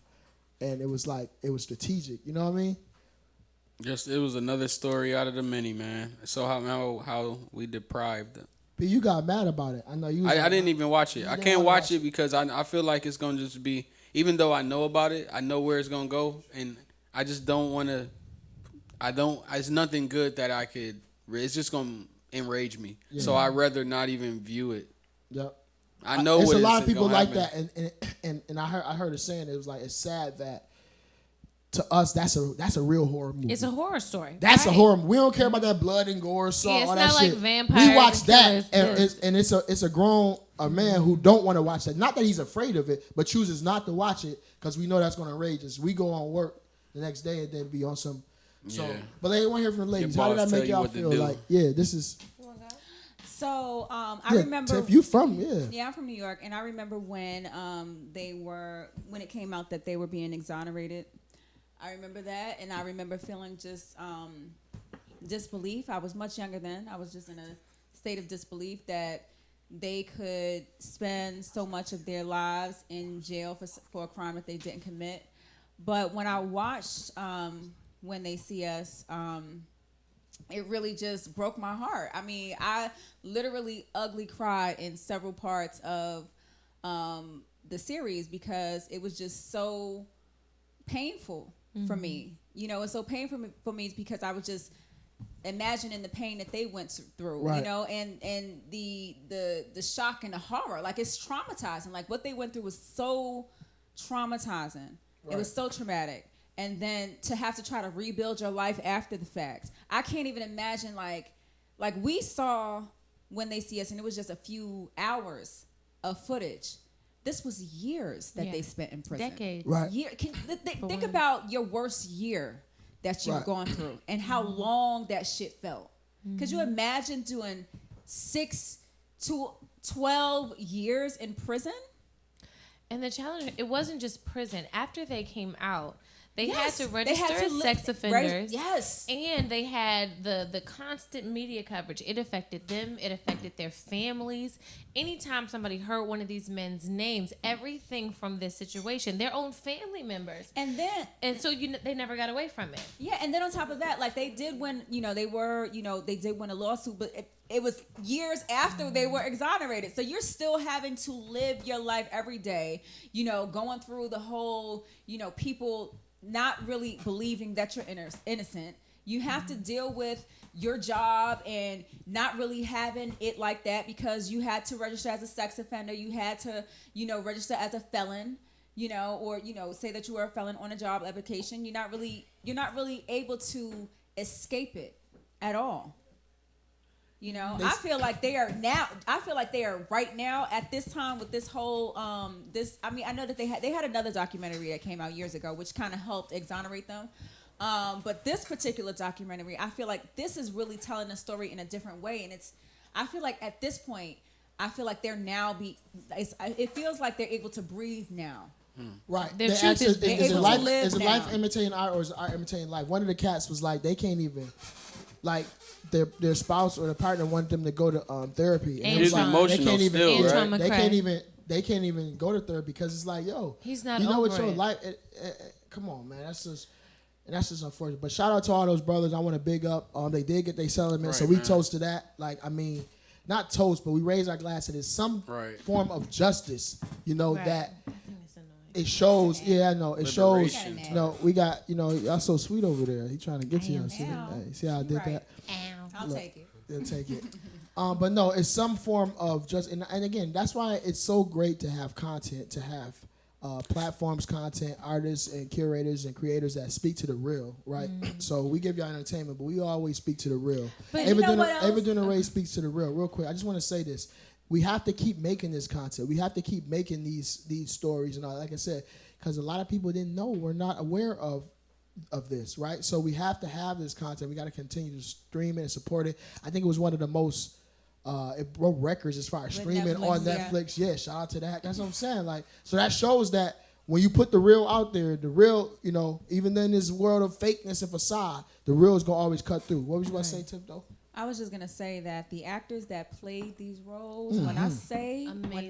and it was strategic. You know what I mean? It was another story out of the many, man. So how we deprived them. But you got mad about it. I know you. I didn't even watch it. I didn't can't wanna watch watch it because I feel like it's gonna just be. Even though I know about it, I know where it's gonna go, and I just don't want to. It's nothing good that I could. It's just gonna enrage me. Yeah. So I'd rather not even view it. Yep. I know There's what a lot of it's people gonna like happen. that, and I heard it saying it was like it's sad that to us that's a real horror movie. It's a horror story. That's a right? horror. We don't care about that blood and gore, salt, it's all that not like shit. vampires We watch and that, killers. and it's a grown man who don't want to watch that. Not that he's afraid of it, but chooses not to watch it because we know that's going to enrage us. We go on work the next day and then be on some. So, Yeah. but I want to hear from the ladies. Your How did boss that make tell you y'all what to feel? do. Like, yeah, this is. So I Yeah, remember. Tiff, you from Yeah, I'm from New York, and I remember when when it came out that they were being exonerated. I remember that, and I remember feeling just disbelief. I was much younger then. I was just in a state of disbelief that they could spend so much of their lives in jail for a crime that they didn't commit. But when I watched When They See Us, it really just broke my heart. I mean, I literally ugly cried in several parts of the series because it was just so painful for me. You know, it's so painful for me because I was just imagining the pain that they went through, Right. you know, and the shock and the horror. Like, it's traumatizing. Like, what they went through was so traumatizing. It was so traumatic. And then to have to try to rebuild your life after the fact. I can't even imagine, like we saw When They See Us, and it was just a few hours of footage. This was years that they spent in prison. Decades. Right. Think about your worst year that you've Right. gone through and how long that shit felt. Could you imagine doing 6 to 12 years in prison? And the challenge, it wasn't just prison. After they came out, they Yes, had to they had register to as li- sex offenders. Yes. And they had the constant media coverage. It affected them. It affected their families. Anytime somebody heard one of these men's names, everything from this situation, their own family members. And so they never got away from it. yeah, and then on top of that, like, they did win, they did win a lawsuit, but it was years after they were exonerated. So you're still having to live your life every day, going through the whole, people not really believing that you're innocent. You have to deal with your job and not really having it like that because you had to register as a sex offender. You had to, register as a felon, or, say that you were a felon on a job application. You're not really able to escape it at all. I feel like they are right now at this time with this whole I know that they had another documentary that came out years ago which kind of helped exonerate them. But this particular documentary, I feel like this is really telling the story in a different way, and it's I feel like at this point, I feel like they're now it feels like they're able to breathe now. Right. Their They truth asked is us, they is it able life, to live is it now. life imitating art or is art imitating life? One of the cats was like, they can't even, like, their spouse or their partner wanted them to go to therapy. And it was trauma. like, Emotional still, And right? trauma they crack. can't even go to therapy because it's like, yo, He's not you know what over your it. life, come on, man. That's just unfortunate. But shout out to all those brothers. I want to big up. They did get their settlement, so Right, we man. toast to that. Like, I mean, not toast, but we raise our glass to this. Some Right. form of justice, you know, Right. that I think it's annoying. it shows. Yeah, I know. It shows. Liberation. You know, we got, you know, y'all so sweet over there. He trying to get to you. am See, too. see how I did Right. that? Ow. I'll Look. take it. They'll take it. But no, it's some form of just, and again, that's why it's so great to have content, to have platforms, content, artists, and curators and creators that speak to the real, right? So we give y'all entertainment, but we always speak to the real. But you know what else? Ava Ray speaks to the real. Real quick, I just want to say this. We have to keep making this content. We have to keep making these stories and all. Like I said, because a lot of people didn't know, we're not aware of this, right? So we have to have this content. We got to continue to stream it and support it. I think it was one of the most it broke records as far as With streaming Netflix, on yeah. Netflix. Yeah, shout out to that. That's what I'm saying. Like, so that shows that when you put the real out there, the real, you know, even in this world of fakeness and facade, the real is gonna always cut through. What was you about to say, Tiff? Though? I was just gonna say that the actors that played these roles, when I say Amazing.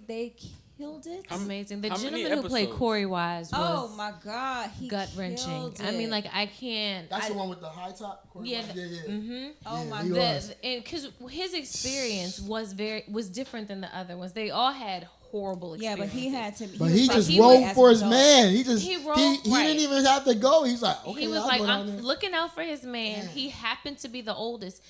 they killed it. Amazing. The How many gentleman who played episodes? Corey Wise was Oh my God, he gut wrenching. killed I mean, it. like I can't. That's I, the one with the high top. Yeah, yeah. Mm-hmm. Oh Yeah, my he God. was. Because his experience was different than the other ones. They all had horrible Yeah, experiences. but he had to. But was he like- just he rolled was- for his as an man. He just He he rolled, didn't right. even have to go. He's like, okay, He was I'll like, go down I'm there. looking out for his man. He happened to be the oldest.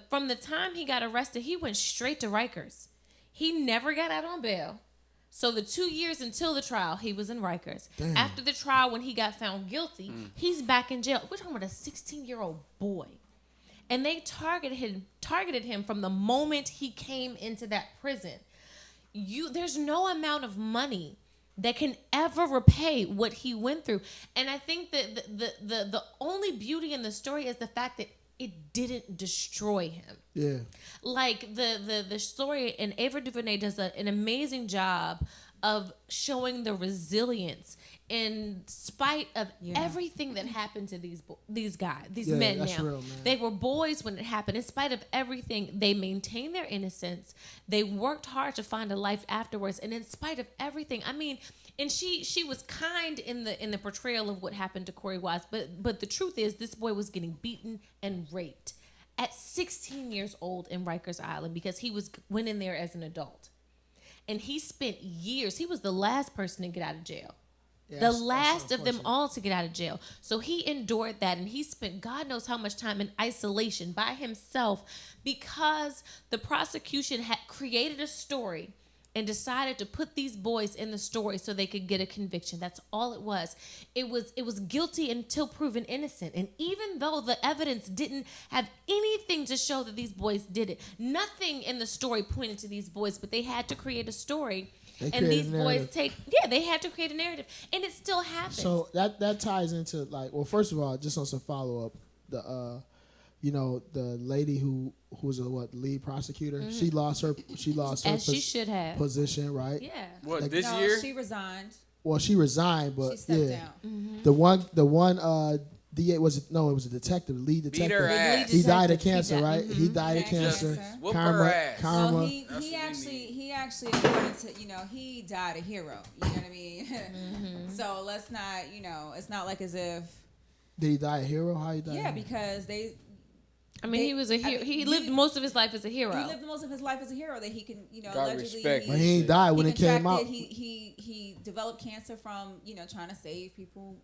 From the time he got arrested, he went straight to Rikers. He never got out on bail. So the 2 years until the trial, he was in Rikers. Damn. After the trial, when he got found guilty, he's back in jail. We're talking about a 16-year-old boy. And they targeted him from the moment he came into that prison. There's no amount of money that can ever repay what he went through. And I think that the only beauty in the story is the fact that it didn't destroy him. Yeah. Like the story, and Ava DuVernay does an amazing job of showing the resilience in spite of everything that happened to these Yeah, men. that's Now real, man. they were boys when it happened. In spite of everything, they maintained their innocence. They worked hard to find a life afterwards, and in spite of everything, I mean, and she was kind in the portrayal of what happened to Corey Wise, but the truth is, this boy was getting beaten and raped at 16 years old in Rikers Island because he went in there as an adult. And he spent years. He was the last person to get out of jail. Yeah, The that's last of them unfortunate. all to get out of jail. So he endured that, and he spent God knows how much time in isolation by himself because the prosecution had created a story and decided to put these boys in the story so they could get a conviction. That's all it was. It was guilty until proven innocent. And even though the evidence didn't have anything to show that these boys did it, nothing in the story pointed to these boys, but they had to create a story. They And these created a boys narrative. they had to create a narrative. And it still happens. So that ties into, like, well, first of all, just on some follow up, the lady who was lead prosecutor, she lost her As she should have. position, right? Yeah. What, Like- this No, year? she resigned. Well, she resigned, but She stepped yeah, down. the one DA it was a detective, lead detective. her ass. He died of Detective, he cancer, died. right? He died of Yeah, cancer. cancer. Whoop her ass. Karma. Well, That's he what we actually according to he died a hero. You know what I mean? So let's not it's not like as if Did he die a hero? How he died? yeah because they I mean, he was a hero. He lived most of his life as a hero. he lived most of his life as a hero that he can God allegedly respect. But he ain't died when he it came out. contracted- He developed cancer from trying to save people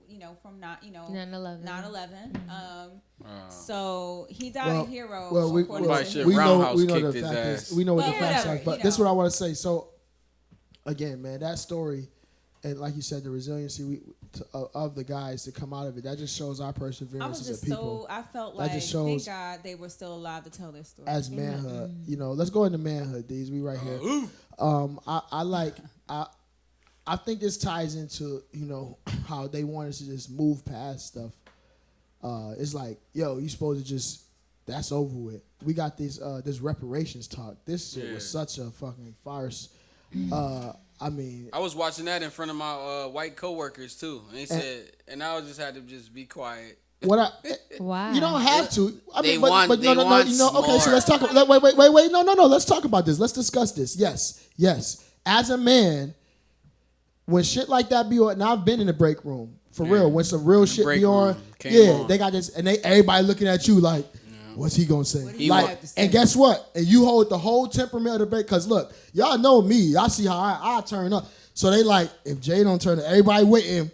from 9/11. 9/11. So he died a hero. Well, we, according well, to Somebody him. we know Roundhouse we know kicked the his fact ass. is we know what Well, the facts whatever, are. But you this is what know. I want to say. So again, man, that story, and like you said, the resiliency of the guys to come out of it, that just shows our I perseverance was as just a people. I felt That like just shows- thank God they were still alive to tell their story. As manhood, let's go into manhood. These we right here. I think this ties into how they want us to just move past stuff. It's like, yo, you supposed to just That's over with. We got this reparations talk. This shit was such a fucking farce. I mean, I was watching that in front of my white coworkers too, and they said, and I just had to just be quiet. Why? You don't have to. I They mean, want no. You know, okay, so more. let's talk. Wait. No. Let's talk about this. Let's discuss this. Yes. As a man, when shit like that be on, and I've been in the break room for real. When some real shit be on, on. they got this, and everybody looking at you like, what's he gonna say? He Like, have to say? and guess what? And you hold the whole temperament of the break. Cause look, y'all know me. Y'all see how I turn up. So they like, if Jay don't turn up, everybody waiting.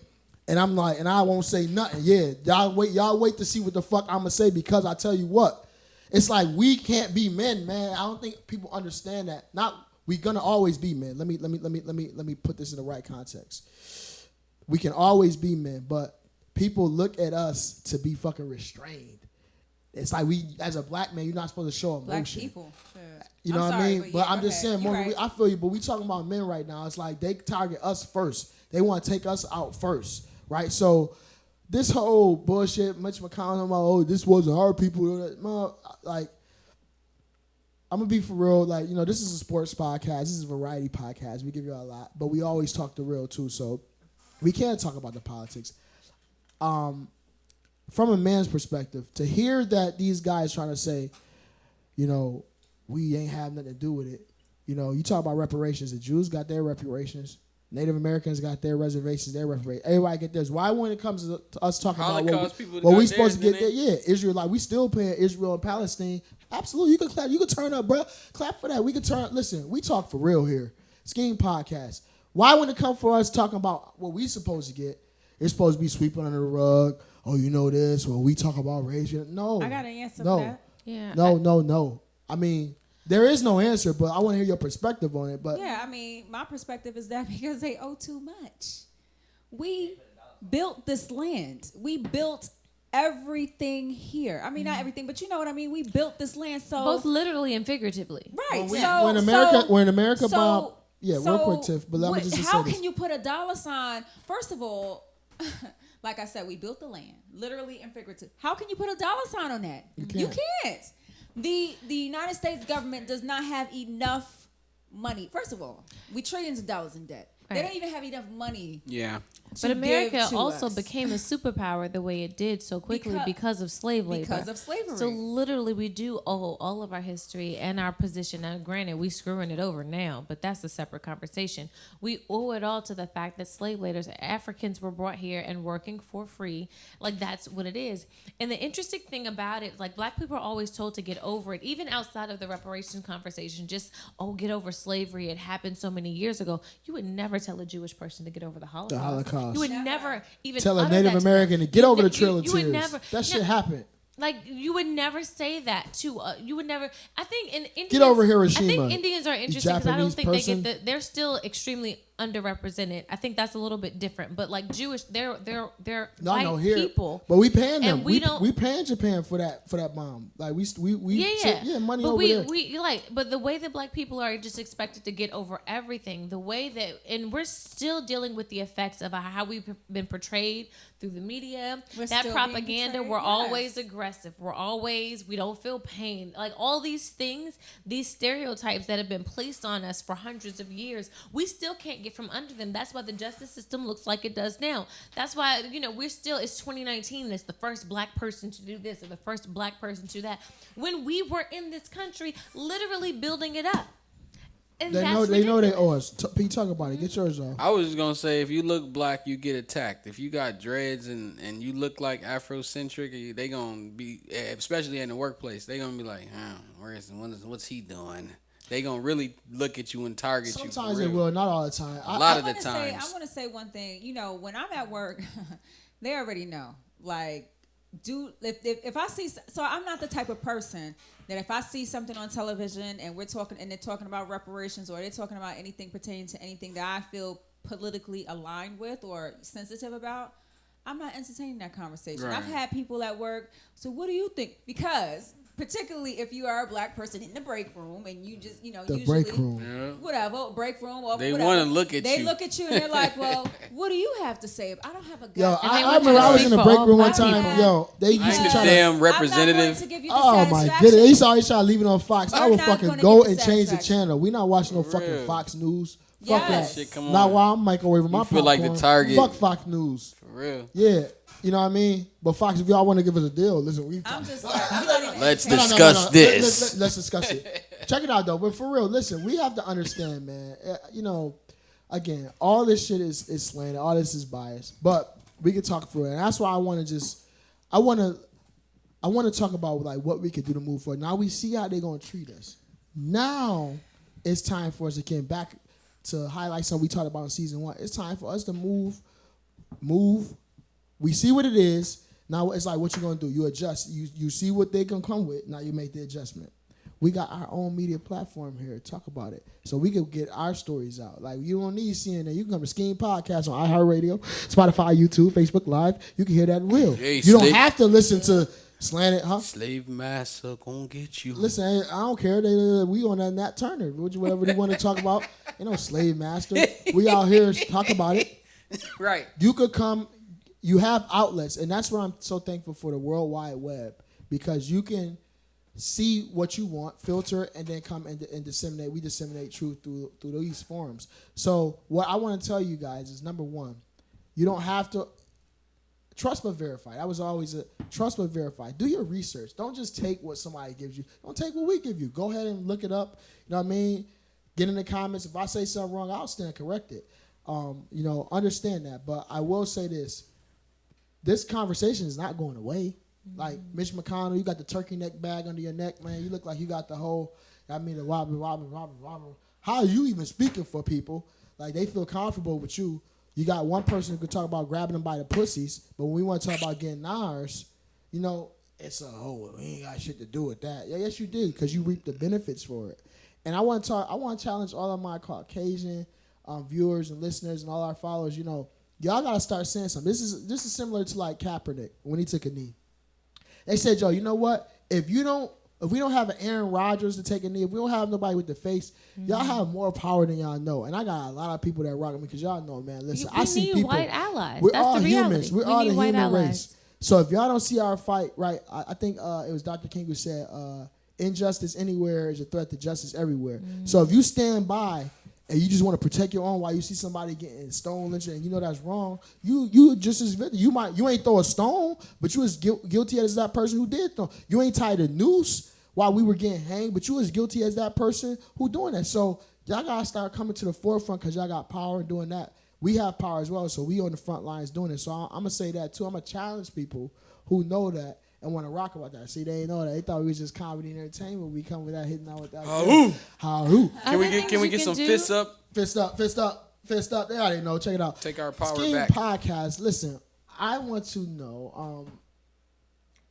And I'm like, and I won't say nothing. Yeah, y'all wait to see what the fuck I'm gonna say, because I tell you what, it's like we can't be men, man. I don't think people understand that. We gonna always be men. Let me put this in the right context. We can always be men, but people look at us to be fucking restrained. It's like we, as a black man, you're not supposed to show emotion. Black people. Sure. You know I'm what sorry, I mean? But I'm just saying, You're more, right. I feel you, but we talking about men right now. It's like they target us first. They want to take us out first, right? So this whole bullshit, Mitch McConnell, oh, this wasn't our people. Like, I'm going to be for real. Like, you know, this is a sports podcast. This is a variety podcast. We give you a lot, but we always talk the real too. So we can't talk about the politics. From a man's perspective, to hear that these guys trying to say, you know, we ain't have nothing to do with it. You know, you talk about reparations. The Jews got their reparations. Native Americans got their reservations, their reparations. Everybody get theirs. Why, when it comes to us talking Holocaust about people what we got supposed to theirs, get there? Yeah, Israel. Like, we still paying Israel and Palestine. Absolutely, you can clap. You can turn up, bro. Clap for that. We can turn. Listen, we talk for real here. SKEAM Podcast. Why, when it comes for us talking about what we supposed to get, it's supposed to be sweeping under the rug. Oh, you know this? Well, we talk about race. No, I got an answer no, for that. Yeah. no. I mean, there is no answer, but I want to hear your perspective on it. But Yeah, I mean, my perspective is that because they owe too much. We built this land. We built everything here. I mean, not everything, but you know what I mean. We built this land, so Both literally and figuratively. right. when America bombed, real quick, Tiff. But let me just how say this. can you put a dollar sign? First of all, like I said, we built the land, literally and figuratively. How can you put a dollar sign on that? You can't. The United States government does not have enough money. First of all, we trillions of dollars in debt. They Right. don't even have enough money. Yeah. But America give to also us. became a superpower the way it did so quickly because of slave labor. Because of slavery. So literally, we do owe all of our history and our position. Now, granted, we screwing it over now, but that's a separate conversation. We owe it all to the fact that slave laborers, Africans, were brought here and working for free. Like, that's what it is. And the interesting thing about it, like, black people are always told to get over it, even outside of the reparations conversation. Just, get over slavery. It happened so many years ago. You would never tell a Jewish person to get over the Holocaust. You would never even Tell a utter Native that to American them. to get over the You Trail of would Tears. never. That shit happened. Like, you would never say that to. You would never. I think in Indians, Get over Hiroshima. I think Indians are interesting because I don't Japanese think person. they get. They're still extremely underrepresented. I think that's a little bit different. But like Jewish, they're white people. But we paying them. And we don't- We paying Japan for that bomb. Like we money but over there. But the way that black people are just expected to get over everything, the way that, and we're still dealing with the effects of how we've been portrayed through the media, We're that still being propaganda. portrayed, We're yes. always aggressive. We don't feel pain. Like all these things, these stereotypes that have been placed on us for hundreds of years, we still can't get from under them. That's why the justice system looks like it does now. That's why, we're still, it's 2019 and it's the first black person to do this or the first black person to do that. When we were in this country, literally building it up. And They know they owe us. Pete, talk about it. Get yours off. I was just gonna say, if you look black, you get attacked. If you got dreads and you look like Afrocentric, they gonna be, especially in the workplace, they gonna be like, what's he doing? They gonna really look at you and target you. Sometimes for they real. will, not all the time. A lot of the I times. want to say one thing. When I'm at work, they already know. Like, if I see, so I'm not the type of person that if I see something on television and they're talking about reparations or they're talking about anything pertaining to anything that I feel politically aligned with or sensitive about, I'm not entertaining that conversation. Right. I've had people at work. So what do you think? Because particularly if you are a black person in the break room and you just, The usually break room. Yeah. whatever, break room or They whatever. want to look at They you. look at you and they're like, well, what do you have to say? I don't have a Yo, gun. I want you remember to I was speak in the for break all room one black time. people. Yo, they I used ain't to the try to. damn I'm not going representative. to give you the Oh my satisfaction. goodness! They always try to leave it on Fox. I I'm would not fucking gonna go get the and change the satisfaction. channel. We not watching no For fucking real. Fox News. Yes. Fuck that. Shit, come Not on. while I'm microwaving my You feel like the popcorn. target. Fuck Fox News. For real. Yeah, you know what I mean. But Fox, if y'all want to give us a deal, listen, we. I'm just like, I'm not even Let's entertaining. discuss this. Let's discuss it. Check it out though. But for real, listen, we have to understand, man. Again, all this shit is slander. All this is bias. But we can talk through it, and that's why I want to talk about like what we could do to move forward. Now we see how they're gonna treat us. Now it's time for us to get back to highlight something we talked about in season 1. It's time for us to move. We see what it is. Now it's like, what you gonna do? You adjust. You see what they gonna come with. Now you make the adjustment. We got our own media platform here to talk about it, so we can get our stories out. Like, you don't need CNN. You can come to SKEAM Podcast on iHeartRadio, Spotify, YouTube, Facebook Live. You can hear that real. Hey, you don't Slave- have to listen to Slanted, huh? Slave master gonna get you. Listen, I don't care. We on that Nat Turner, whatever they want to talk about. Slave master. We out here talk about it. Right. You could come. You have outlets, and that's why I'm so thankful for the World Wide Web, because you can see what you want, filter, and then come and disseminate. We disseminate truth through these forums. So what I want to tell you guys is, number one, you don't have to trust but verify. That was always a trust but verify. Do your research. Don't just take what somebody gives you. Don't take what we give you. Go ahead and look it up. You know what I mean? Get in the comments. If I say something wrong, I'll stand correct it. Understand that. But I will say this. This conversation is not going away. Like Mitch McConnell, you got the turkey neck bag under your neck, man. You look like you got the whole, the Robin. How are you even speaking for people? Like, they feel comfortable with you. You got one person who could talk about grabbing them by the pussies, but when we want to talk about getting ours, it's we ain't got shit to do with that. Yeah, yes you did, because you reap the benefits for it. And I want to challenge all of my Caucasian viewers and listeners and all our followers. Y'all gotta start saying something. This is similar to like Kaepernick when he took a knee. They said, yo, you know what? If we don't have an Aaron Rodgers to take a knee, if we don't have nobody with the face, y'all have more power than y'all know. And I got a lot of people that rock with me, because y'all know, man. Listen, I see people. We need white allies. We're That's all the reality. humans. We're We all need the white human allies. race. So if y'all don't see our fight, right, I think it was Dr. King who said, injustice anywhere is a threat to justice everywhere. So if you stand by and you just want to protect your own while you see somebody getting stone lynched and that's wrong, you just as victim. You ain't throw a stone, but you as guilty as that person who did throw. You ain't tied a noose while we were getting hanged, but you as guilty as that person who doing that. So y'all gotta start coming to the forefront, because y'all got power in doing that. We have power as well, so we on the front lines doing it. So I'm gonna say that too. I'm gonna challenge people who know that and want to rock about that. See, they ain't know that. They thought we was just comedy and entertainment. We come with that, hitting out with that. How? Can we get some fists up? Fist up. They already know. Check it out. Take our power SKEAM back. Podcast. Listen, I want to know.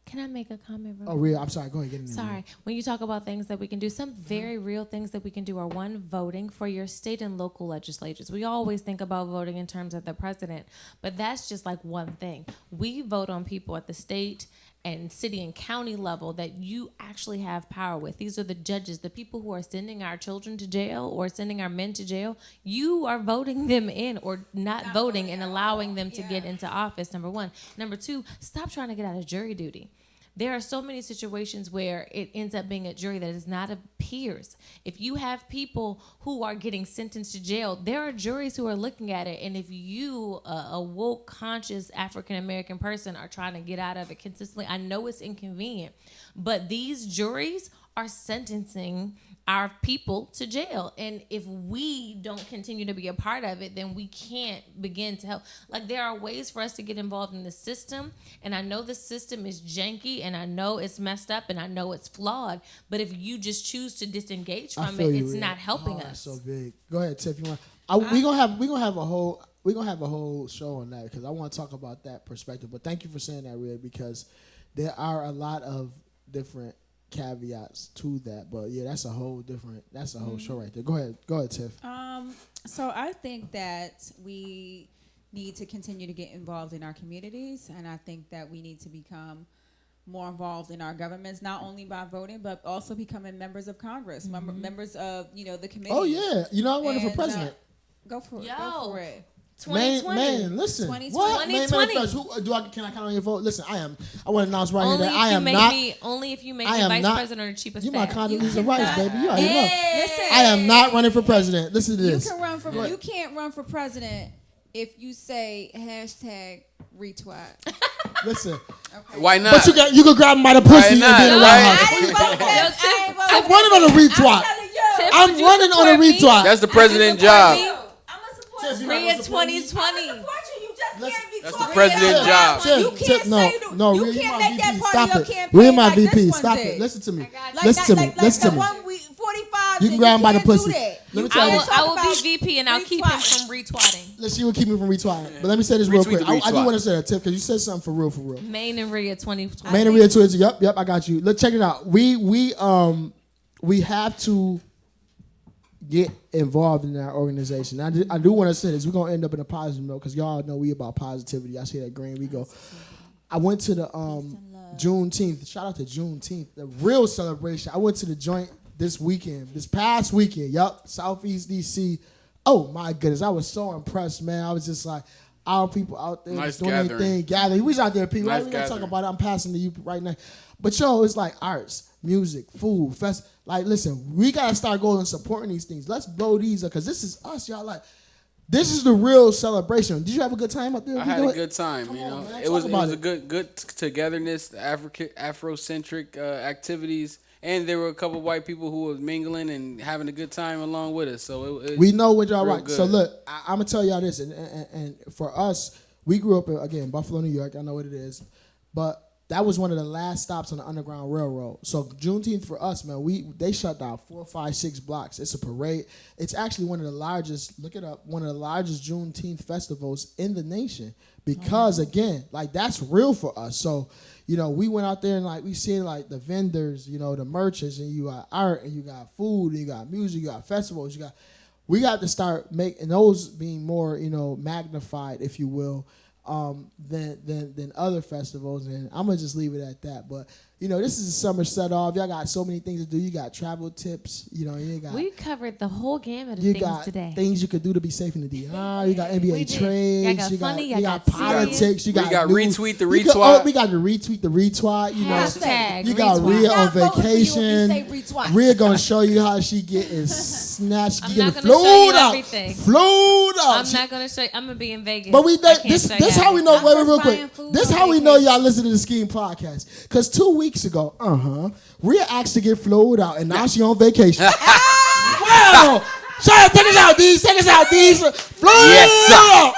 Can I make a comment? Oh, real. I'm sorry. Go ahead. Get in there. Sorry. When you talk about things that we can do, some very real things that we can do are, one, voting for your state and local legislatures. We always think about voting in terms of the president, but that's just like one thing. We vote on people at the state and city and county level that you actually have power with. These are the judges, the people who are sending our children to jail or sending our men to jail. You are voting them in, or not voting and allowing them to get into office, number one. Number two, stop trying to get out of jury duty. There are so many situations where it ends up being a jury that is not of peers. If you have people who are getting sentenced to jail, there are juries who are looking at it. And if you, a woke, conscious African-American person, are trying to get out of it consistently, I know it's inconvenient, but these juries are sentencing our people to jail. And if we don't continue to be a part of it, then we can't begin to help. Like, there are ways for us to get involved in the system. And I know the system is janky, and I know it's messed up, and I know it's flawed. But if you just choose to disengage from it, it's not helping us. That's so big. Go ahead, Tiff. You want? We gonna have a whole show on that, because I want to talk about that perspective. But thank you for saying that, Red, because there are a lot of different caveats to that. But yeah, that's a whole show right there. Go ahead, Tiff. So I think that we need to continue to get involved in our communities, and I think that we need to become more involved in our governments, not only by voting, but also becoming members of Congress, members of, the committee. Oh, yeah. I wanted for president. Go for it. Yo. Go for it. 2020. Man, listen. 2020. What? Man, 2020. can I count on your vote? Listen, I want to announce right Only here that if I you am make not. me, only if you make I me am vice not- president or chief of You my staff. Condoleezza Rice, baby. You already know. Listen, I am not running for president. Listen to this. You can't run for president if you say #retweet. Listen. Okay. Why not? But you can grab him by the pussy and be in not? the Why- White House. I didn't vote for him. I ain't vote I'm for running on a retweet. Tiff, I'm would you running on a support me? retweet. That's the president job. I'm gonna support Tiff, you. you not Rhea gonna support me? 2020. You just can't be That's the talking president about job. that. You Tiff, can't no, say no, you Rhea, you can't my make that VP. part Stop of your it. campaign Rhea, my like this VP. one Stop did. it. Listen to me. Like Listen to me. Like Listen the to me. one we 45. You can grab him by the pussy. You Let me tell you can't this. I talk will about be VP and I'll keep him retweeting. from retweeting. Let's see what keep me from retweeting. But let me say this real Retweet quick. the I do retweet. want to say that, Tiff, because you said something for real, for real. Maine and Rhea 2020. Man and Rhea Twitter. Yep, I got you. Let's check it out. We have to get involved in our organization. I do want to say this. We're gonna end up in a positive note because y'all know we about positivity. I see that green. We go. I went to the Juneteenth. Shout out to Juneteenth, the real celebration. I went to the joint this past weekend. Yup, Southeast DC. Oh my goodness, I was so impressed, man. I was just like, our people out there Nice doing their gathering. thing, gathering. We was out there, people. Nice We're gonna talk gathering. about it. I'm passing to you right now. But yo, it's like arts, music, food, like, listen, we gotta start going and supporting these things. Let's blow these up because this is us, y'all. Like, this is the real celebration. Did you have a good time out there? I had a good time. Come on, man. It was Talk about a good togetherness, Afrocentric activities, and there were a couple white people who were mingling and having a good time along with us. So We know what y'all real right. good. So look, I'm gonna tell y'all this, and for us, we grew up in Buffalo, New York. I know what it is, but that was one of the last stops on the Underground Railroad. So Juneteenth for us, man, they shut down 4, 5, 6 blocks. It's a parade. It's actually one of the largest. Look it up. One of the largest Juneteenth festivals in the nation because again, like, that's real for us. So, we went out there and like we seen like the vendors, the merchants, and you got art, and you got food, and you got music, you got festivals, we got to start making those being more, magnified, if you will, than other festivals. And I'm gonna just leave it at that. But this is a summer set off. Y'all got so many things to do. You got travel tips. You got. We covered the whole gamut of You things got today. things you could do to be safe in the DR. You got We NBA did. trades. Y'all got funny, you y'all got got politics. serious. You got We got news. retweet the You got- retweet. we got to retweet the retweet. Hashtag You got retweet. Rhea on Not voting for you if you vacation. say retweet. Rhea gonna show you how she getting snatched. I'm She getting not gonna show you flowed out. everything. Flowed out. I'm not gonna show you. I'm gonna be in Vegas. But I can't this show you how we know. everything. Wait, real just buying quick. food This on how we know vacation. y'all listen to the SKEAM podcast. Because 2 weeks ago, Rhea asked to get flowed out, and now she on vacation. Wow! Shout out, take us out, these. Flowed Yes, sir. out.